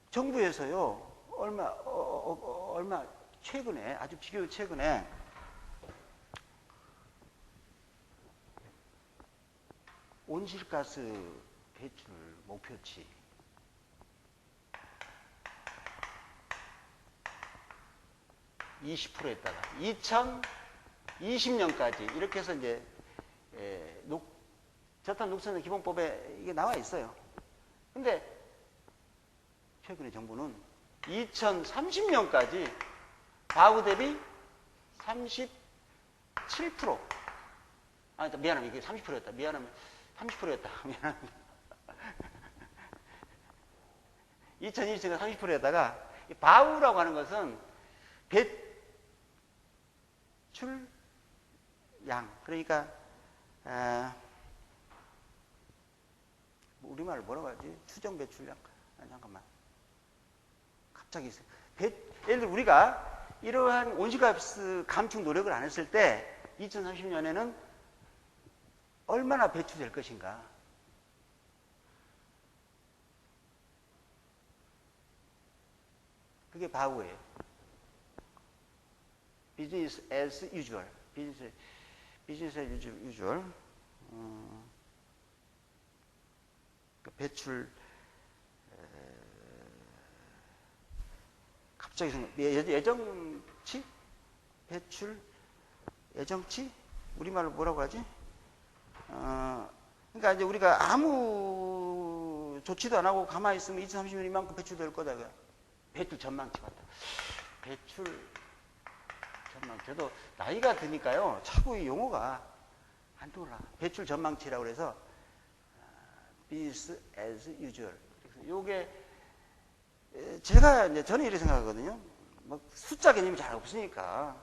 정부에서요, 얼마 최근에, 아주 비교적 최근에 온실가스 배출 목표치 20%에다가 2020년까지 이렇게 해서 이제 저탄 녹색는 기본법에 이게 나와 있어요. 근데 최근에 정부는 2030년까지 바우 대비 37%. 아, 미안합니다. 이게 30%였다. 미안하면 30%였다. 미안합니다. 2020년에 30%였다가 바우라고 하는 것은 배출량. 그러니까 우리말로 뭐라고 하지? 추정 배출량? 아니, 잠깐만. 갑자기 있어요. 예를 들어 우리가 이러한 온실가스 감축 노력을 안 했을 때 2030년에는 얼마나 배출될 것인가? 그게 바우예요. Business as usual. Business as usual. 배출 갑자기 생각. 예정치? 배출 예정치? 우리말로 뭐라고 하지? 그러니까 이제 우리가 아무 조치도 안 하고 가만히 있으면 2030년 이만큼 배출될 거다. 배출 전망치 같다. 배출 전망치. 저도 나이가 드니까요, 자꾸 이 용어가 안 떠올라. 배출 전망치라고 그래서 business as usual. 그래서 요게 제가 이제 저는 이렇게 생각하거든요. 뭐 숫자 개념이 잘 없으니까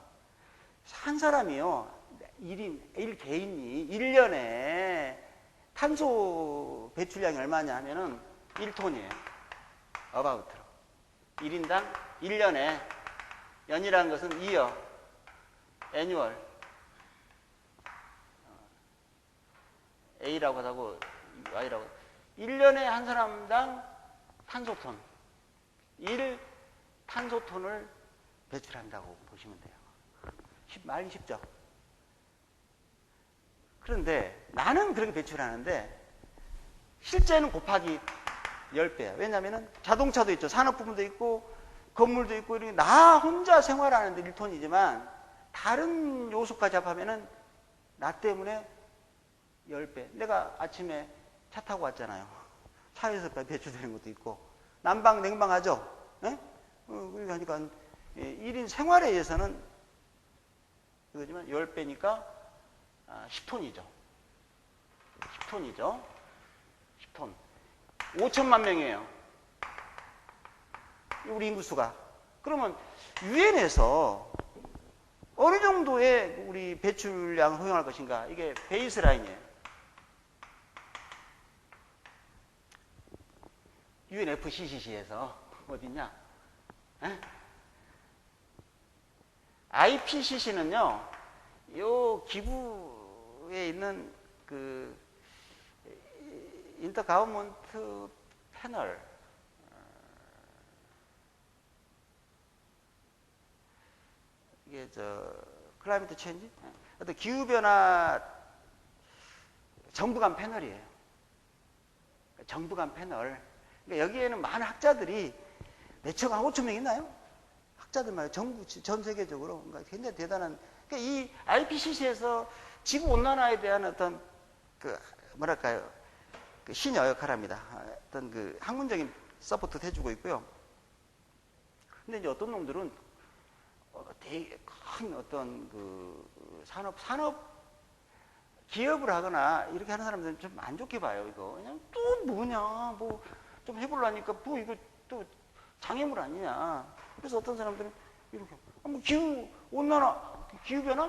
한 사람이요, 1개인이 1년에 탄소 배출량이 얼마냐 하면은 1톤이에요. 어바우트로. 1인당 1년에, 연이라는 것은 year, annual, A라고 하고 Y라고. 1년에 한 사람당 탄소톤, 1탄소톤을 배출한다고 보시면 돼요. 말이 쉽죠? 그런데 나는 그렇게 배출하는데 실제는 곱하기 10배야. 왜냐하면 자동차도 있죠. 산업 부분도 있고 건물도 있고 이렇게 나 혼자 생활하는데 1톤이지만 다른 요소까지 합하면은 나 때문에 10배. 내가 아침에 차 타고 왔잖아요. 차에서 배출되는 것도 있고 난방 냉방 하죠. 예? 그러니까 1인 생활에 의해서는 이거지만 10배니까 10톤이죠. 10톤이죠. 10톤. 5천만 명이에요. 우리 인구수가. 그러면 유엔에서 어느 정도의 우리 배출량을 허용할 것인가? 이게 베이스라인이에요. UNFCCC에서 어디냐? IPCC는요, 요 기부에 있는 그 인터가버먼트 패널, 이게 클라이미트 체인지? 어떤 기후변화 정부 간 패널이에요. 정부 간 패널. 그러니까 여기에는 많은 학자들이 매체가 한 5천 명 있나요? 학자들 말이에요. 전 세계적으로. 그러니까 굉장히 대단한. 그러니까 이 IPCC에서 지구 온난화에 대한 어떤 뭐랄까요? 신여 역할합니다. 어떤 학문적인 서포트도 해주고 있고요. 근데 이제 어떤 놈들은 되게 큰 어떤 산업 기업을 하거나 이렇게 하는 사람들은 좀 안 좋게 봐요, 이거. 그냥 또 뭐냐, 뭐 좀 해보려니까 뭐 이거 또 장애물 아니냐. 그래서 어떤 사람들은 이렇게, 뭐 기후 온난화, 기후변화?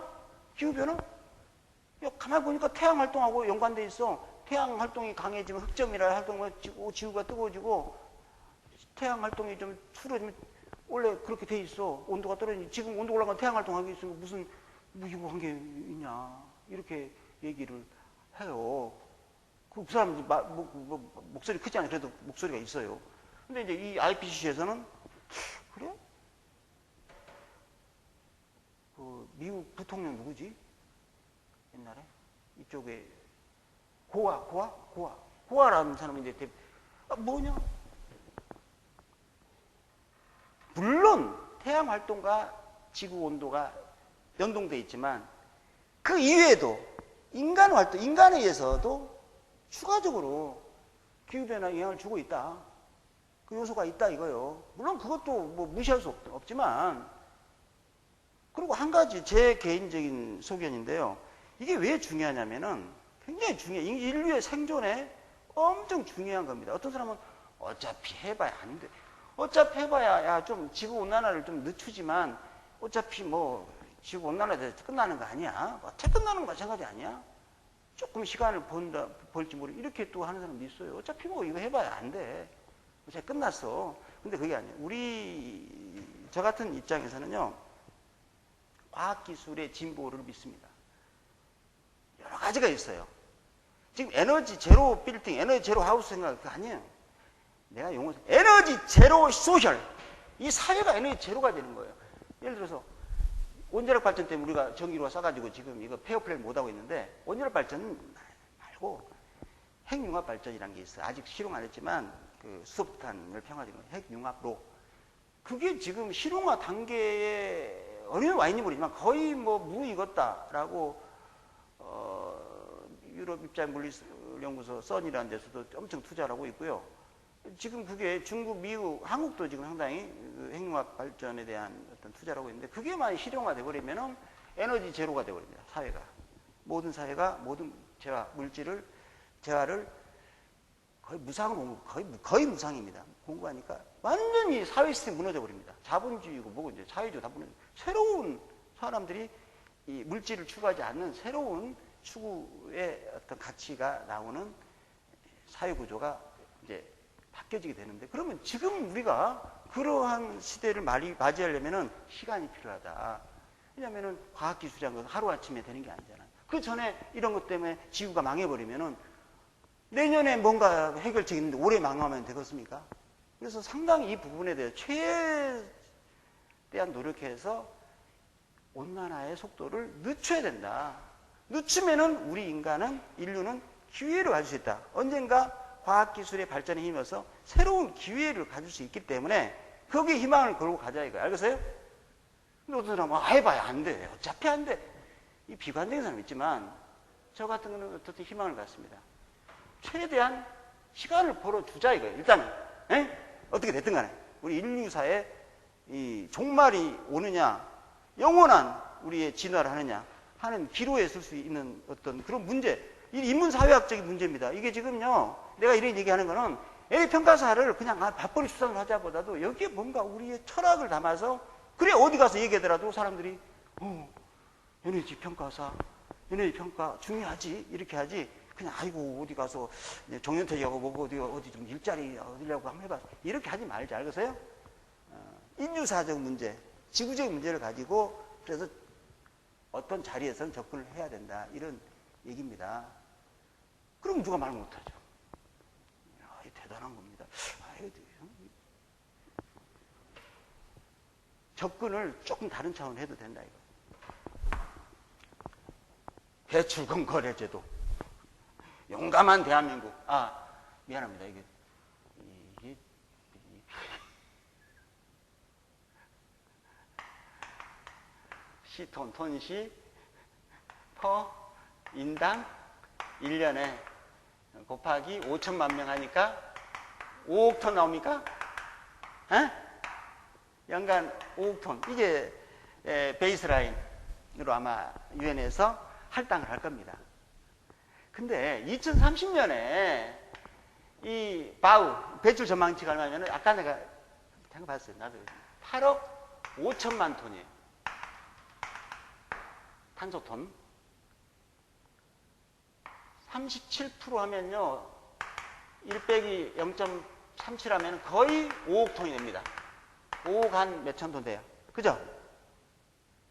야, 가만히 보니까 태양 활동하고 연관돼 있어. 태양 활동이 강해지면 흑점이라 활동을 지구가 뜨거워지고, 태양 활동이 좀 줄어지면 원래 그렇게 돼 있어. 온도가 떨어지니 지금 온도 올라가면 태양 활동하고 있으면 무슨 뭐 이거 한 게 있냐 이렇게 얘기를 해요. 그 사람 목소리 크지 않아요. 그래도 목소리가 있어요. 근데 이제 이 IPCC에서는 그래? 미국 부통령 누구지? 옛날에 이쪽에 고아라는 사람인데 뭐냐? 물론 태양 활동과 지구 온도가 연동돼 있지만 그 이외에도 인간 활동, 인간에 의해서도 추가적으로 기후변화에 영향을 주고 있다. 그 요소가 있다 이거요. 물론 그것도 뭐 무시할 수 없지만, 그리고 한 가지 제 개인적인 소견인데요. 이게 왜 중요하냐면은 굉장히 중요해요. 인류의 생존에 엄청 중요한 겁니다. 어떤 사람은 어차피 해봐야 안 돼. 어차피 해봐야 야 좀 지구온난화를 좀 늦추지만 어차피 뭐 지구온난화 돼서 끝나는 거 아니야. 어차피 끝나는 거 마찬가지 아니야. 조금 시간을 벌지 모르 이렇게 또 하는 사람도 있어요. 어차피 뭐 이거 해봐야 안 돼. 어차피 끝났어. 근데 그게 아니에요. 저 같은 입장에서는요. 과학기술의 진보를 믿습니다. 여러 가지가 있어요. 지금 에너지 제로 빌딩, 에너지 제로 하우스 생각 그거 아니에요. 내가 용어 에너지 제로 소셜. 이 사회가 에너지 제로가 되는 거예요. 예를 들어서 원자력 발전 때문에 우리가 전기료가 싸가지고 지금 이거 폐업플랜 못하고 있는데 원자력 발전 말고 핵융합 발전이라는 게 있어요. 아직 실용 안 했지만 그 수소폭탄을 평화적인 핵융합로. 그게 지금 실용화 단계에 어느 와 있는지 모르지만 거의 뭐 무익었다라고 유럽 입자물리연구소 선이라는 데서도 엄청 투자를 하고 있고요. 지금 그게 중국, 미국, 한국도 지금 상당히 그 핵융합 발전에 대한 어떤 투자를 하고 있는데 그게 많이 실용화 돼버리면은 에너지 제로가 돼버립니다. 사회가. 모든 사회가 모든 재화를 거의 무상으로 거의 무상입니다. 공부하니까 완전히 사회 시스템이 무너져 버립니다. 자본주의고 뭐고 이제 사회주의 다 무너져. 새로운 사람들이 이 물질을 추구하지 않는 새로운 추구의 어떤 가치가 나오는 사회 구조가 이제 바뀌어지게 되는데 그러면 지금 우리가 그러한 시대를 맞이하려면은 시간이 필요하다. 왜냐면은 과학기술이란 건 하루아침에 되는 게 아니잖아요. 그 전에 이런 것 때문에 지구가 망해버리면은 내년에 뭔가 해결책이 있는데 올해 망하면 되겠습니까? 그래서 상당히 이 부분에 대해 최대한 노력해서 온난화의 속도를 늦춰야 된다. 늦추면은 우리 인류는 기회를 가질 수 있다. 언젠가 과학기술의 발전에 힘입어서 새로운 기회를 가질 수 있기 때문에 거기에 희망을 걸고 가자 이거예요. 알겠어요? 근데 어떤 사람은 해봐야 안 돼. 어차피 안 돼. 이 비관적인 사람 있지만 저 같은 경우는 어떻든 희망을 갖습니다. 최대한 시간을 벌어주자 이거예요. 일단은 어떻게 됐든 간에 우리 인류사에 이 종말이 오느냐 영원한 우리의 진화를 하느냐 하는 기로에 설 수 있는 어떤 그런 문제, 이 인문사회학적인 문제입니다. 이게 지금요 내가 이런 얘기하는 거는 평가사를 그냥 밥벌이 수상을 하자보다도 여기에 뭔가 우리의 철학을 담아서 그래 어디 가서 얘기하더라도 사람들이 에너지 평가사, 에너지 평가 중요하지 이렇게 하지 그냥 아이고 어디 가서 정년퇴직하고 뭐고 어디 좀 일자리 얻으려고 한번 해봐 이렇게 하지 말자. 알겠어요? 인류사적 문제, 지구적인 문제를 가지고 그래서 어떤 자리에서는 접근을 해야 된다 이런 얘기입니다. 그럼 누가 말 못하죠. 대단한 겁니다. 접근을 조금 다른 차원으로 해도 된다 이거. 배출권 거래제도. 용감한 대한민국. 미안합니다. 이게 톤시 퍼 인당 1년에 곱하기 5천만 명 하니까 5억 톤 나옵니까? 연간 5억 톤. 이게 베이스라인으로 아마 유엔에서 할당을 할 겁니다. 근데 2030년에 이 배출 전망치가 얼마냐면 아까 내가 봤어요. 나도 8억 5천만 톤이에요. 탄소톤. 37% 하면요. 1 빼기 0.37 하면 거의 5억 톤이 됩니다. 5억 한 몇천 톤 돼요. 그죠?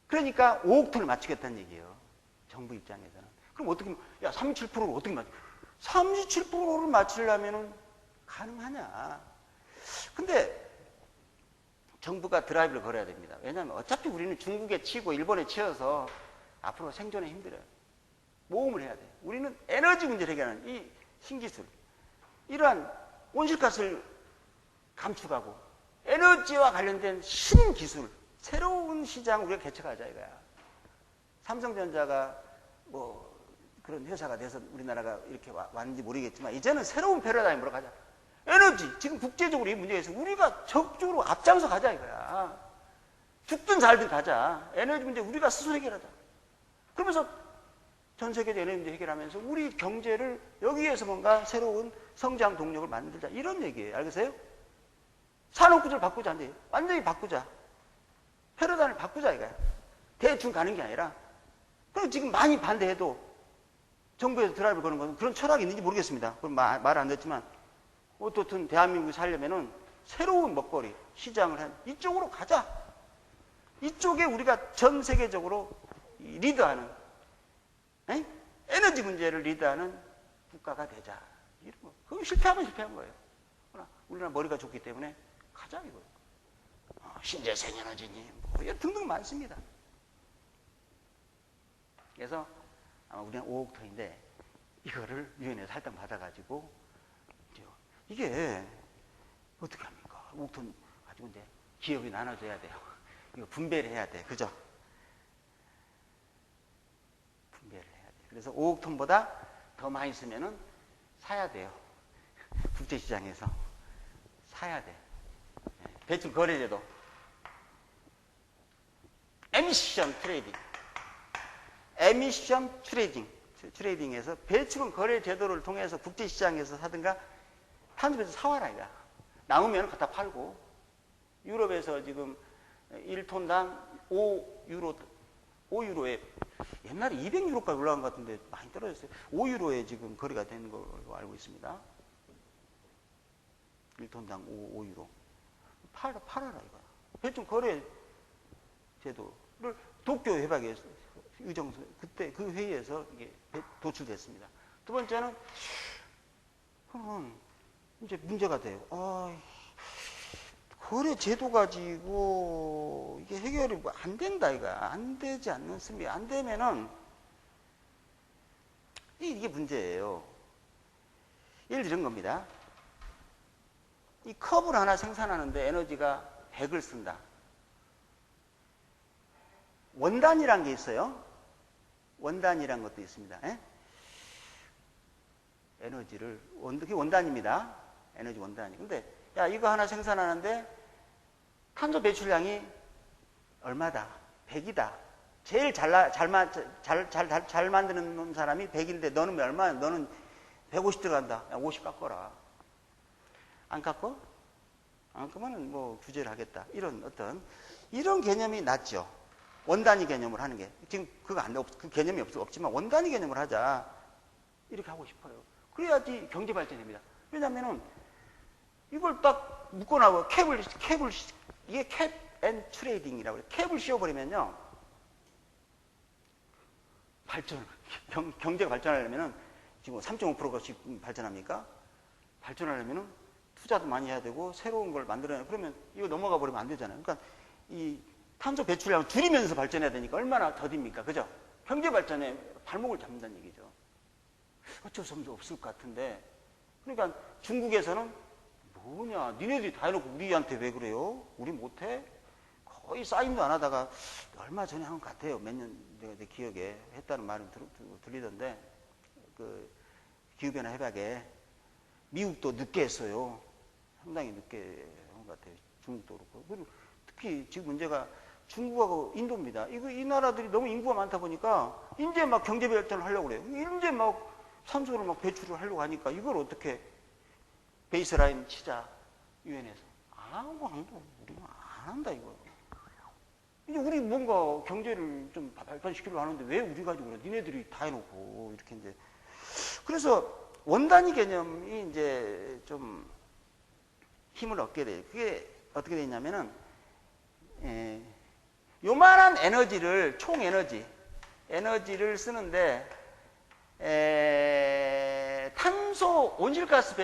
그러니까 5억 톤을 맞추겠다는 얘기예요. 정부 입장에서는. 그럼 어떻게, 37%를 어떻게 맞춰? 37%를 맞추려면 가능하냐? 근데 정부가 드라이브를 걸어야 됩니다. 왜냐하면 어차피 우리는 중국에 치고 일본에 치여서 앞으로 생존에 힘들어요. 모험을 해야 돼요. 우리는 에너지 문제를 해결하는 이 신기술, 이러한 온실가스를 감축하고 에너지와 관련된 신기술, 새로운 시장 우리가 개척하자 이거야. 삼성전자가 뭐 그런 회사가 돼서 우리나라가 이렇게 왔는지 모르겠지만 이제는 새로운 패러다임으로 가자. 에너지, 지금 국제적으로 이 문제가 있어. 우리가 적극적으로 앞장서 가자 이거야. 죽든 살든 가자. 에너지 문제 우리가 스스로 해결하자. 그러면서 전 세계적 에너지 문제 해결하면서 우리 경제를 여기에서 뭔가 새로운 성장 동력을 만들자. 이런 얘기예요. 알겠어요? 산업구조를 바꾸자. 완전히 바꾸자. 패러다임을 바꾸자 이거야. 대충 가는 게 아니라. 그럼 지금 많이 반대해도 정부에서 드라이브를 거는 것은 그런 철학이 있는지 모르겠습니다. 그건 말 안 됐지만 어떻든 대한민국이 살려면은 새로운 먹거리, 시장을 한 이쪽으로 가자. 이쪽에 우리가 전 세계적으로 리드하는 에너지 문제를 리드하는 국가가 되자. 이런 거. 그거 실패하면 실패한 거예요. 그러나 우리나라 머리가 좋기 때문에 가자 이거예요. 신재생 에너지니 뭐 등등 많습니다. 그래서 아마 우리는 5억 톤인데 이거를 유엔에서 할당 받아가지고 이게 어떻게 합니까? 5억 톤 가지고 이제 기업이 나눠줘야 돼요. 이거 분배를 해야 돼. 그죠? 분배를 해야 돼. 그래서 5억 톤보다 더 많이 쓰면은 사야 돼요. 국제시장에서 사야 돼. 대출 거래제도. 에미션 트레이딩. 에미션 트레이딩에서 배출은 거래 제도를 통해서 국제시장에서 사든가 탄소에서 사와라 이거. 남으면 갖다 팔고. 유럽에서 지금 1톤당 5유로에 옛날에 200유로까지 올라간 것 같은데 많이 떨어졌어요. 5유로에 지금 거래가 되는 걸로 알고 있습니다. 1톤당 5유로. 팔아라 이거. 배출 거래 제도를 도쿄 협약에서 그때 그 회의에서 이게 도출됐습니다. 두 번째는 이제 문제가 돼요. 거래 제도 가지고 이게 해결이 안 된다 이거. 안 되지 않습니까? 안 되면은 이게 문제예요. 예를 들은 겁니다. 이 컵을 하나 생산하는데 에너지가 100을 쓴다. 원단이란 게 있어요. 원단이란 것도 있습니다. 에너지를, 그게 원단입니다. 에너지 원단이. 근데, 야, 이거 하나 생산하는데 탄소 배출량이 얼마다? 100이다. 제일 잘 만드는 사람이 100인데 너는 얼마야? 너는 150 들어간다. 야, 50 깎아라. 안 깎어? 안 깎으면 뭐 규제를 하겠다. 이런 개념이 낫죠. 원단위 개념을 하는 게. 지금 그 개념이 없지만 원단위 개념을 하자. 이렇게 하고 싶어요. 그래야지 경제 발전이 됩니다. 왜냐면은 이걸 딱 묶어놔고 이게 캡 앤 트레이딩이라고 그래요. 캡을 씌워버리면요. 경제가 발전하려면은 지금 3.5%씩 발전합니까? 발전하려면은 투자도 많이 해야 되고 새로운 걸 만들어야 그러면 이거 넘어가 버리면 안 되잖아요. 그러니까 이 탄소 배출량을 줄이면서 발전해야 되니까 얼마나 더딥니까? 그죠? 경제 발전에 발목을 잡는다는 얘기죠. 어쩔 수 없을 것 같은데. 그러니까 중국에서는 뭐냐, 니네들이 다 해놓고 우리한테 왜 그래요? 우리 못해? 거의 사인도 안 하다가 얼마 전에 한 것 같아요. 몇 년 내 기억에 했다는 말은 들리던데 그 기후변화 협약에 미국도 늦게 했어요. 상당히 늦게 한 것 같아요. 중국도 그렇고. 그리고 특히 지금 문제가 중국하고 인도입니다. 이 나라들이 너무 인구가 많다 보니까 이제 막 경제 발전을 하려고 그래요. 이제 막 산소를 막 배출을 하려고 하니까 이걸 어떻게 베이스라인 치자 유엔에서 안 하고 우리가 안 한다 이거. 이제 우리 뭔가 경제를 좀 발전시키려고 하는데 왜 우리 가지고 그래? 니네들이 다 해놓고 이렇게 이제. 그래서 원단위 개념이 이제 좀 힘을 얻게 돼요. 그게 어떻게 되냐면은 요만한 에너지를 총 에너지를 쓰는데 탄소 온실가스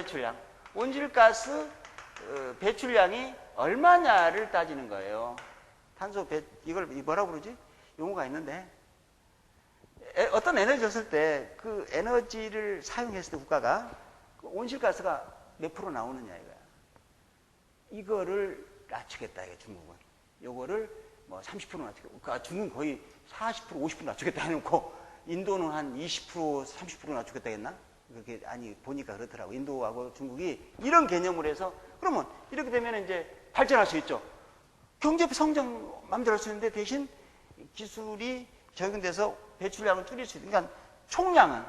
배출량이 얼마냐를 따지는 거예요. 이걸 뭐라고 그러지? 용어가 있는데 어떤 에너지를 쓸 때 그 에너지를 사용했을 때 국가가 그 온실가스가 몇 프로 나오느냐 이거야. 이거를 낮추겠다 이거 중국은. 요거를 뭐 30% 낮추겠다. 그러니까 중국은 거의 40% 50% 낮추겠다 해놓고 인도는 한 20% 30% 낮추겠다 했나? 그렇게, 아니, 보니까 그렇더라고. 인도하고 중국이 이런 개념으로 해서, 그러면 이렇게 되면 이제 발전할 수 있죠. 경제 성장 마음대로 할 수 있는데 대신 기술이 적용돼서 배출량을 줄일 수 있는, 그러니까 총량은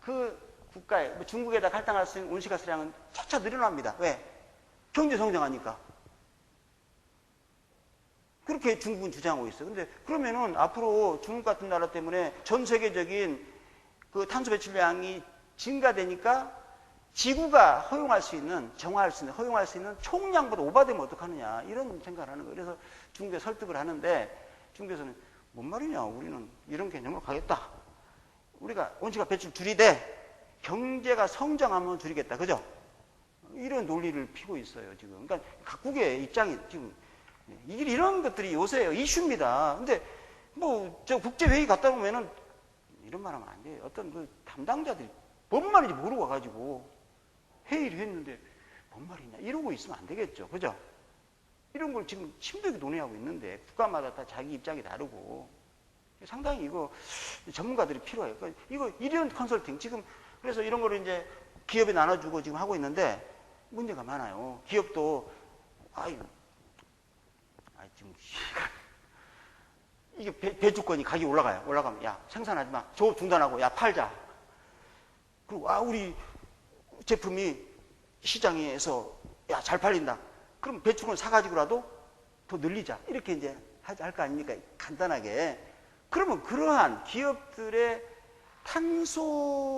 그 국가에, 뭐 중국에다 할당할 수 있는 온실가스량은 차차 늘어납니다. 왜? 경제 성장하니까. 그렇게 중국은 주장하고 있어요. 근데 그러면은 앞으로 중국 같은 나라 때문에 전 세계적인 그 탄소 배출량이 증가되니까 지구가 허용할 수 있는, 정화할 수 있는, 허용할 수 있는 총량보다 오버되면 어떡하느냐, 이런 생각을 하는 거예요. 그래서 중국에 설득을 하는데 중국에서는 뭔 말이냐, 우리는 이런 개념으로 가겠다. 우리가 온실가 배출 줄이되 경제가 성장하면 줄이겠다. 그죠? 이런 논리를 피고 있어요, 지금. 그러니까 각국의 입장이 지금, 이런 것들이 요새 이슈입니다. 근데 뭐 저 국제회의 갔다 오면은 이런 말 하면 안 돼요. 어떤 그 담당자들이 뭔 말인지 모르고 와가지고 회의를 했는데 뭔 말이냐 이러고 있으면 안 되겠죠. 그죠? 이런 걸 지금 심도하게 논의하고 있는데 국가마다 다 자기 입장이 다르고 상당히 이거 전문가들이 필요해요. 그러니까 이거 이런 컨설팅 지금 그래서 이런 거를 이제 기업에 나눠주고 지금 하고 있는데 문제가 많아요. 기업도 지금 이게 배주권이 가격이 올라가요. 올라가면 야 생산하지 마. 조업 중단하고 야 팔자. 그리고 우리 제품이 시장에서 야 잘 팔린다. 그럼 배추권 사가지고라도 더 늘리자. 이렇게 이제 할 거 아닙니까? 간단하게. 그러면 그러한 기업들의 탄소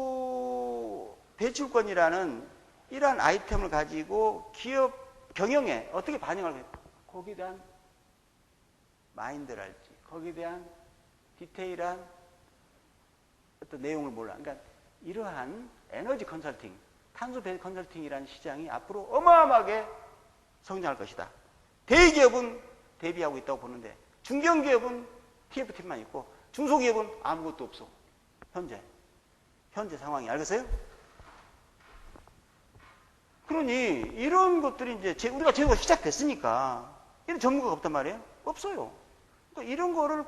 배출권이라는 이러한 아이템을 가지고 기업 경영에 어떻게 반영할까요? 거기에 대한 마인드랄지, 거기에 대한 디테일한 어떤 내용을 몰라. 그러니까 이러한 에너지 컨설팅, 탄소 배 컨설팅이라는 시장이 앞으로 어마어마하게 성장할 것이다. 대기업은 대비하고 있다고 보는데 중견기업은 TFT만 있고 중소기업은 아무것도 없어. 현재 상황이. 알겠어요? 그러니 이런 것들이 이제 우리가 제도가 시작됐으니까 이런 전문가가 없단 말이에요? 없어요. 그러니까 이런 거를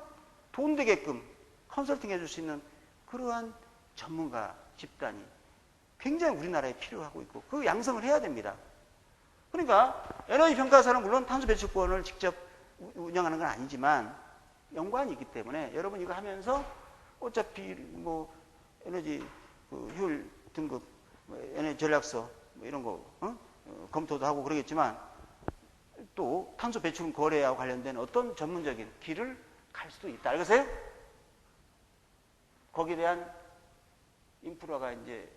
돈 되게끔 컨설팅 해줄 수 있는 그러한 전문가 집단이 굉장히 우리나라에 필요하고 있고 그 양성을 해야 됩니다. 그러니까 에너지 평가사는 물론 탄소 배출권을 직접 운영하는 건 아니지만 연관이 있기 때문에 여러분 이거 하면서 어차피 뭐 에너지 효율 등급, 에너지 전략서 뭐 이런 거 검토도 하고 그러겠지만 또 탄소 배출권 거래와 관련된 어떤 전문적인 길을 갈 수도 있다. 알겠어요? 거기에 대한 인프라가 이제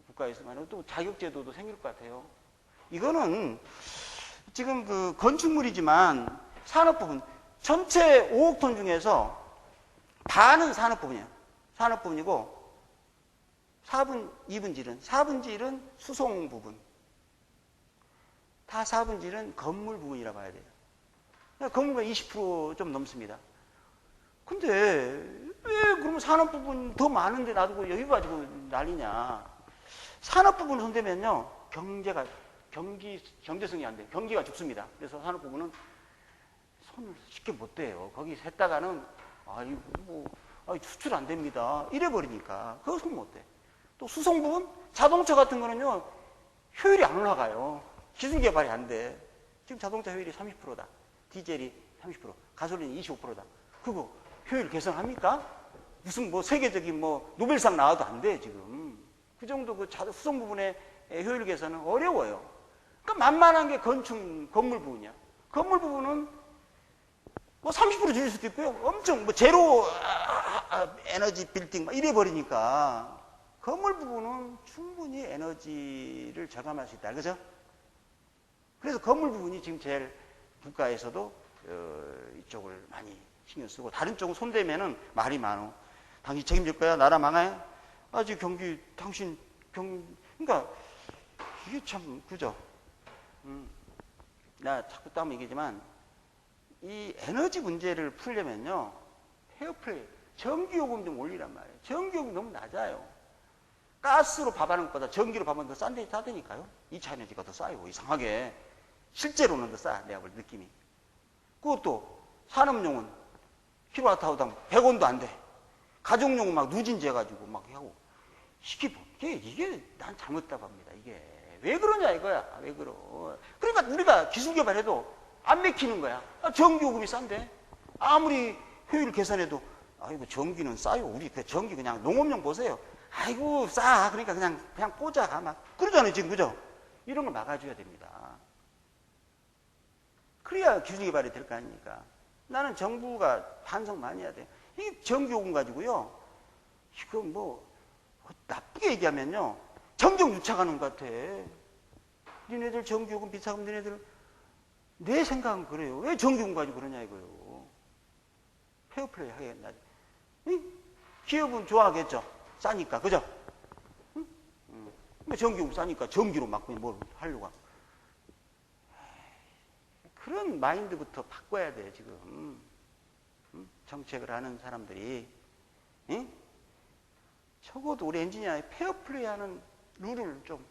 국가에서만 또 자격제도도 생길 것 같아요. 이거는 지금 그 건축물이지만 산업 부분, 전체 5억 톤 중에서 반은 산업 부분이에요. 산업 부분이고 4분질은 수송 부분. 다 4분질은 건물 부분이라 봐야 돼요. 건물가 20% 넘습니다. 근데 왜 그러면 산업 부분 더 많은데 놔두고 여기 가지고 난리냐. 산업 부분 손대면요 경제성이 안 돼요. 경기가 죽습니다. 그래서 산업 부분은 손을 쉽게 못 대요. 거기 샜다가는 수출 안 됩니다. 이래 버리니까 그거 손 못 대. 또 수송 부분 자동차 같은 거는요 효율이 안 올라가요. 기술 개발이 안 돼. 지금 자동차 효율이 30%다. 디젤이 30%, 가솔린이 25%다. 그거 효율 개선합니까? 무슨 뭐 세계적인 뭐 노벨상 나와도 안 돼, 지금. 그 정도 그 수송 부분의 효율 개선은 어려워요. 그러니까 만만한 게 건물 부분이야. 건물 부분은 뭐 30% 줄일 수도 있고요. 엄청 뭐 제로 에너지 빌딩 막 이래 버리니까 건물 부분은 충분히 에너지를 절감할 수 있다. 그죠? 그래서 건물 부분이 지금 제일 국가에서도 이쪽을 많이 신경 쓰고 다른 쪽은 손대면은 말이 많어. 당신 책임질 거야? 나라 망해? 아직 경기 당신 그러니까 이게 참 그죠? 나 자꾸 따면 얘기지만 이 에너지 문제를 풀려면요 페어플레이 전기요금 좀 올리란 말이에요. 전기요금 너무 낮아요. 가스로 밥하는 것보다 전기로 밥하면 더 싸다니까요. 2차 에너지가 더 싸요. 이상하게. 실제로는 더 싸. 내가 볼 느낌이. 그것도 산업용은 킬로와트아워당 100원도 안 돼. 가정용은 막 누진제 가지고 막 하고. 이게 뭐 이게 난 잘못답합니다. 이게 왜 그러냐 이거야. 왜 그러? 그러니까 우리가 기술 개발해도 안 맥히는 거야. 전기요금이 싼데 아무리 효율 계산해도 아이고 전기는 싸요. 우리 그 전기 그냥 농업용 보세요. 아이고 싸. 그러니까 그냥 꽂아 막 그러잖아요 지금 그죠? 이런 걸 막아줘야 됩니다. 그래야 기술 개발이 될 거 아닙니까? 나는 정부가 반성 많이 해야 돼. 이게 전기요금 가지고요. 이거 뭐 나쁘게 얘기하면요. 정경 유착하는 것 같아. 니네들 전기요금 비싸면 니네들 내 생각은 그래요. 왜 전기요금 가지고 그러냐 이거요. 페어플레이 하겠나. 기업은 좋아하겠죠. 싸니까 그죠? 전기요금 싸니까 전기로 막 뭘 하려고 하고. 그런 마인드부터 바꿔야 돼 지금. 정책을 하는 사람들이. 적어도 우리 엔지니어의 페어플레이하는 룰을 좀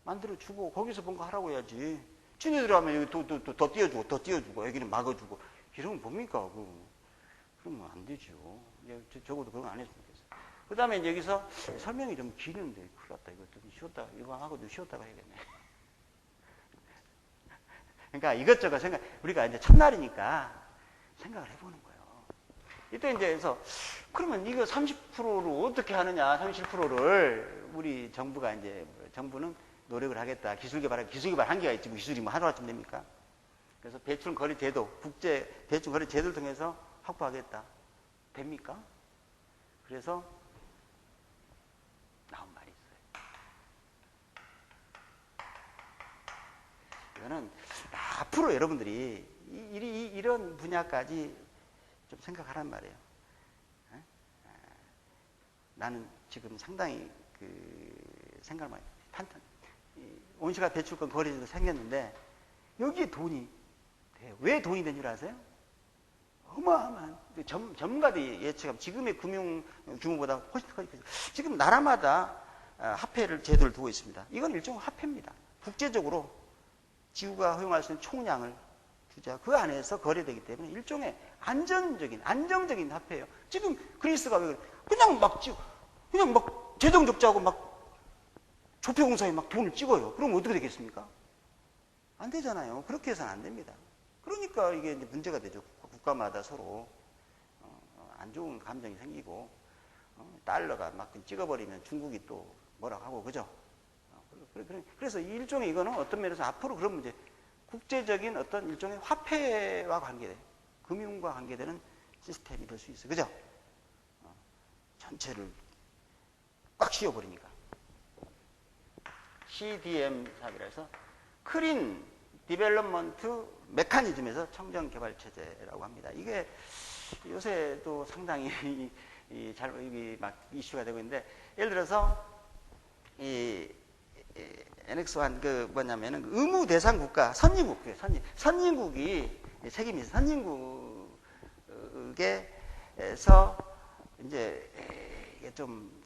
만들어주고 거기서 뭔가 하라고 해야지. 지네들 하면 여기 더 띄워주고 여기는 막아주고 이러면 뭡니까? 그러면 안 되죠. 적어도 그런 거 안 했으면 좋겠어요. 그 다음에 이제 여기서 설명이 좀 기는데 큰일 났다. 이거 좀 쉬었다. 이거 하고 좀 쉬었다가 해야겠네. 그러니까 이것저것 우리가 이제 첫날이니까 생각을 해보는 거예요. 이때 이제 그래서 그러면 이거 30%로 어떻게 하느냐, 37%를 우리 정부는 노력을 하겠다. 기술 개발 한계가 있지. 뭐 기술이 뭐 하루아침 됩니까? 그래서 배출 거래 제도, 국제 배출 거래 제도를 통해서 확보하겠다. 됩니까? 그래서 나온 말이 있어요. 이거는 앞으로 여러분들이 이런 분야까지 좀 생각하란 말이에요. 나는 지금 상당히 생각을 많이 탄탄. 온실가스 배출권 거래제도 생겼는데 여기에 돈이 돼요. 왜 돈이 된 줄 아세요? 어마어마한 전문가들이 예측하면 지금의 금융 규모보다 훨씬 더 커지죠. 지금 나라마다 화폐를 제도를 두고 있습니다. 이건 일종의 화폐입니다. 국제적으로 지구가 허용할 수 있는 총량을 투자 그 안에서 거래되기 때문에 일종의 안정적인 화폐예요. 지금 그리스가 왜 그냥 막 재정적자하고 막 조폐공사에 막 돈을 찍어요. 그럼 어떻게 되겠습니까? 안 되잖아요. 그렇게 해서는 안 됩니다. 그러니까 이게 이제 문제가 되죠. 국가마다 서로 안 좋은 감정이 생기고 달러가 막 찍어버리면 중국이 또 뭐라고 하고 그죠? 그래서 일종의 이거는 어떤 면에서 앞으로 그런 문제 국제적인 어떤 일종의 화폐와 관계돼 금융과 관계되는 시스템이 될 수 있어요. 그죠? 전체를 꽉 씌워버리니까. CDM 사업이라 해서 클린 디벨롭먼트 메커니즘에서 청정 개발 체제라고 합니다. 이게 요새도 상당히 막 이슈가 되고 있는데 예를 들어서 NX1 뭐냐면은 의무 대상 국가 선진국이 책임이 선진국에서 이제 이게 좀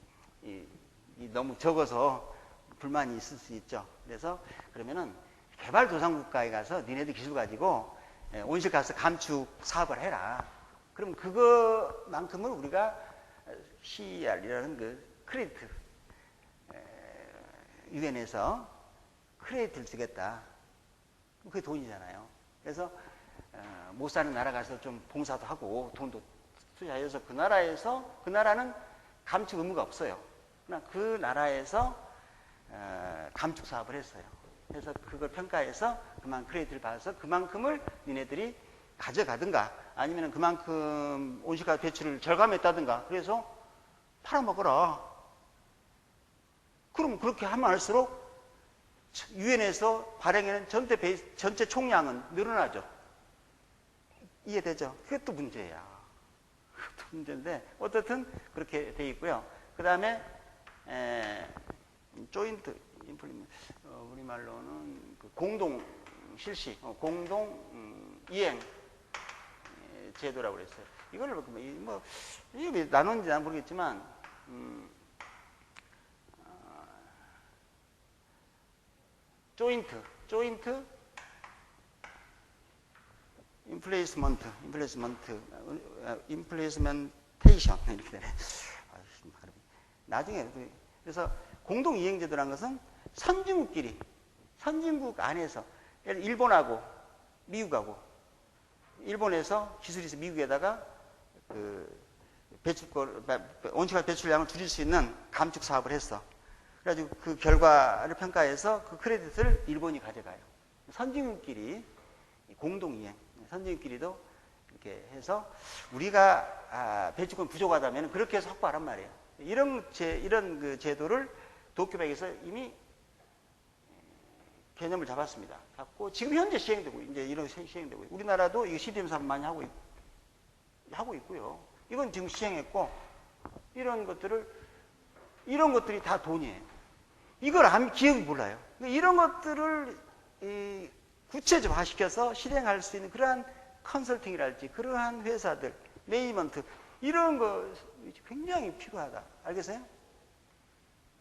너무 적어서 불만이 있을 수 있죠. 그래서 그러면은 개발도상국가에 가서 니네들 기술 가지고 온실가스 감축 사업을 해라. 그럼 그거만큼은 우리가 CER이라는 크레디트 유엔에서 크레디트를 주겠다. 그게 돈이잖아요. 그래서 못 사는 나라 가서 좀 봉사도 하고 돈도 투자해서 그 나라는 감축 의무가 없어요. 그러나 그 나라에서 감축 사업을 했어요. 그래서 그걸 평가해서 그만 크레디트를 받아서 그만큼을 니네들이 가져가든가 아니면 그만큼 온실가스 배출을 절감했다든가 그래서 팔아먹어라. 그럼 그렇게 하면 할수록 유엔에서 발행하는 전체 총량은 늘어나죠. 이해되죠? 그게 또 문제야. 그것도 문제인데 어떻든 그렇게 돼 있고요. 그 다음에 조인트 임플리먼트 우리말로는 공동 실시, 공동 이행 제도라고 그랬어요. 이걸 이게 나눴는지 난 모르겠지만 조인트 임플레이스먼테이션 이렇게 되네. 나중에. 그래서 공동이행제도라는 것은 선진국끼리, 선진국 안에서, 예를 들어 일본하고 미국하고, 일본에서 기술이 있어 미국에다가 온실가스 배출량을 줄일 수 있는 감축 사업을 했어. 그래가지고 그 결과를 평가해서 그 크레딧을 일본이 가져가요. 선진국끼리 공동이행, 선진국끼리도 이렇게 해서 우리가 배출권 부족하다면 그렇게 해서 확보하란 말이에요. 이런 그 제도를 도쿄백에서 이미 개념을 잡았습니다. 갖고 지금 현재 시행되고 이제 이런 시행되고 우리나라도 이거 CDM 사업 많이 하고 있고요. 이건 지금 시행했고 이런 것들이 다 돈이에요. 이걸 기업이 몰라요. 이런 것들을 구체적화시켜서 실행할 수 있는 그러한 컨설팅이랄지 그러한 회사들, 매니지먼트 이런 거 굉장히 필요하다. 알겠어요?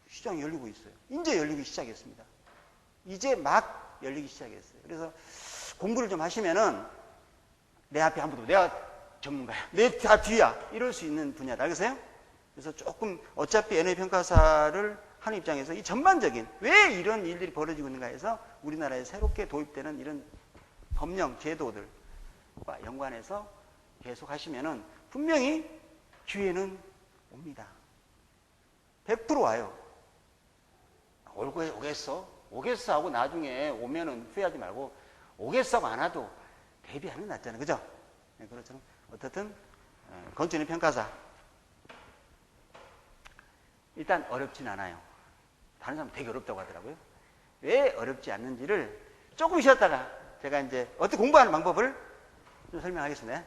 시장이 열리고 있어요. 이제 열리기 시작했습니다. 이제 막 열리기 시작했어요. 그래서 공부를 좀 하시면은 내 앞에 아무도 내가 전문가야. 내 다 뒤야. 이럴 수 있는 분야다. 알겠어요? 그래서 조금 어차피 에너지 평가사를 하는 입장에서 이 전반적인 왜 이런 일들이 벌어지고 있는가 해서 우리나라에 새롭게 도입되는 이런 법령 제도들과 연관해서 계속 하시면은 분명히 기회는 옵니다. 100% 와요. 오겠어 하고 나중에 오면은 후회하지 말고 오겠어 하고 안 와도 대비하는 게 낫잖아요. 그죠? 네, 그렇죠. 어떻든 건축의 평가사 일단 어렵진 않아요. 다른 사람 되게 어렵다고 하더라고요. 왜 어렵지 않는지를 조금 쉬었다가 제가 이제 어떻게 공부하는 방법을 좀 설명하겠습니다.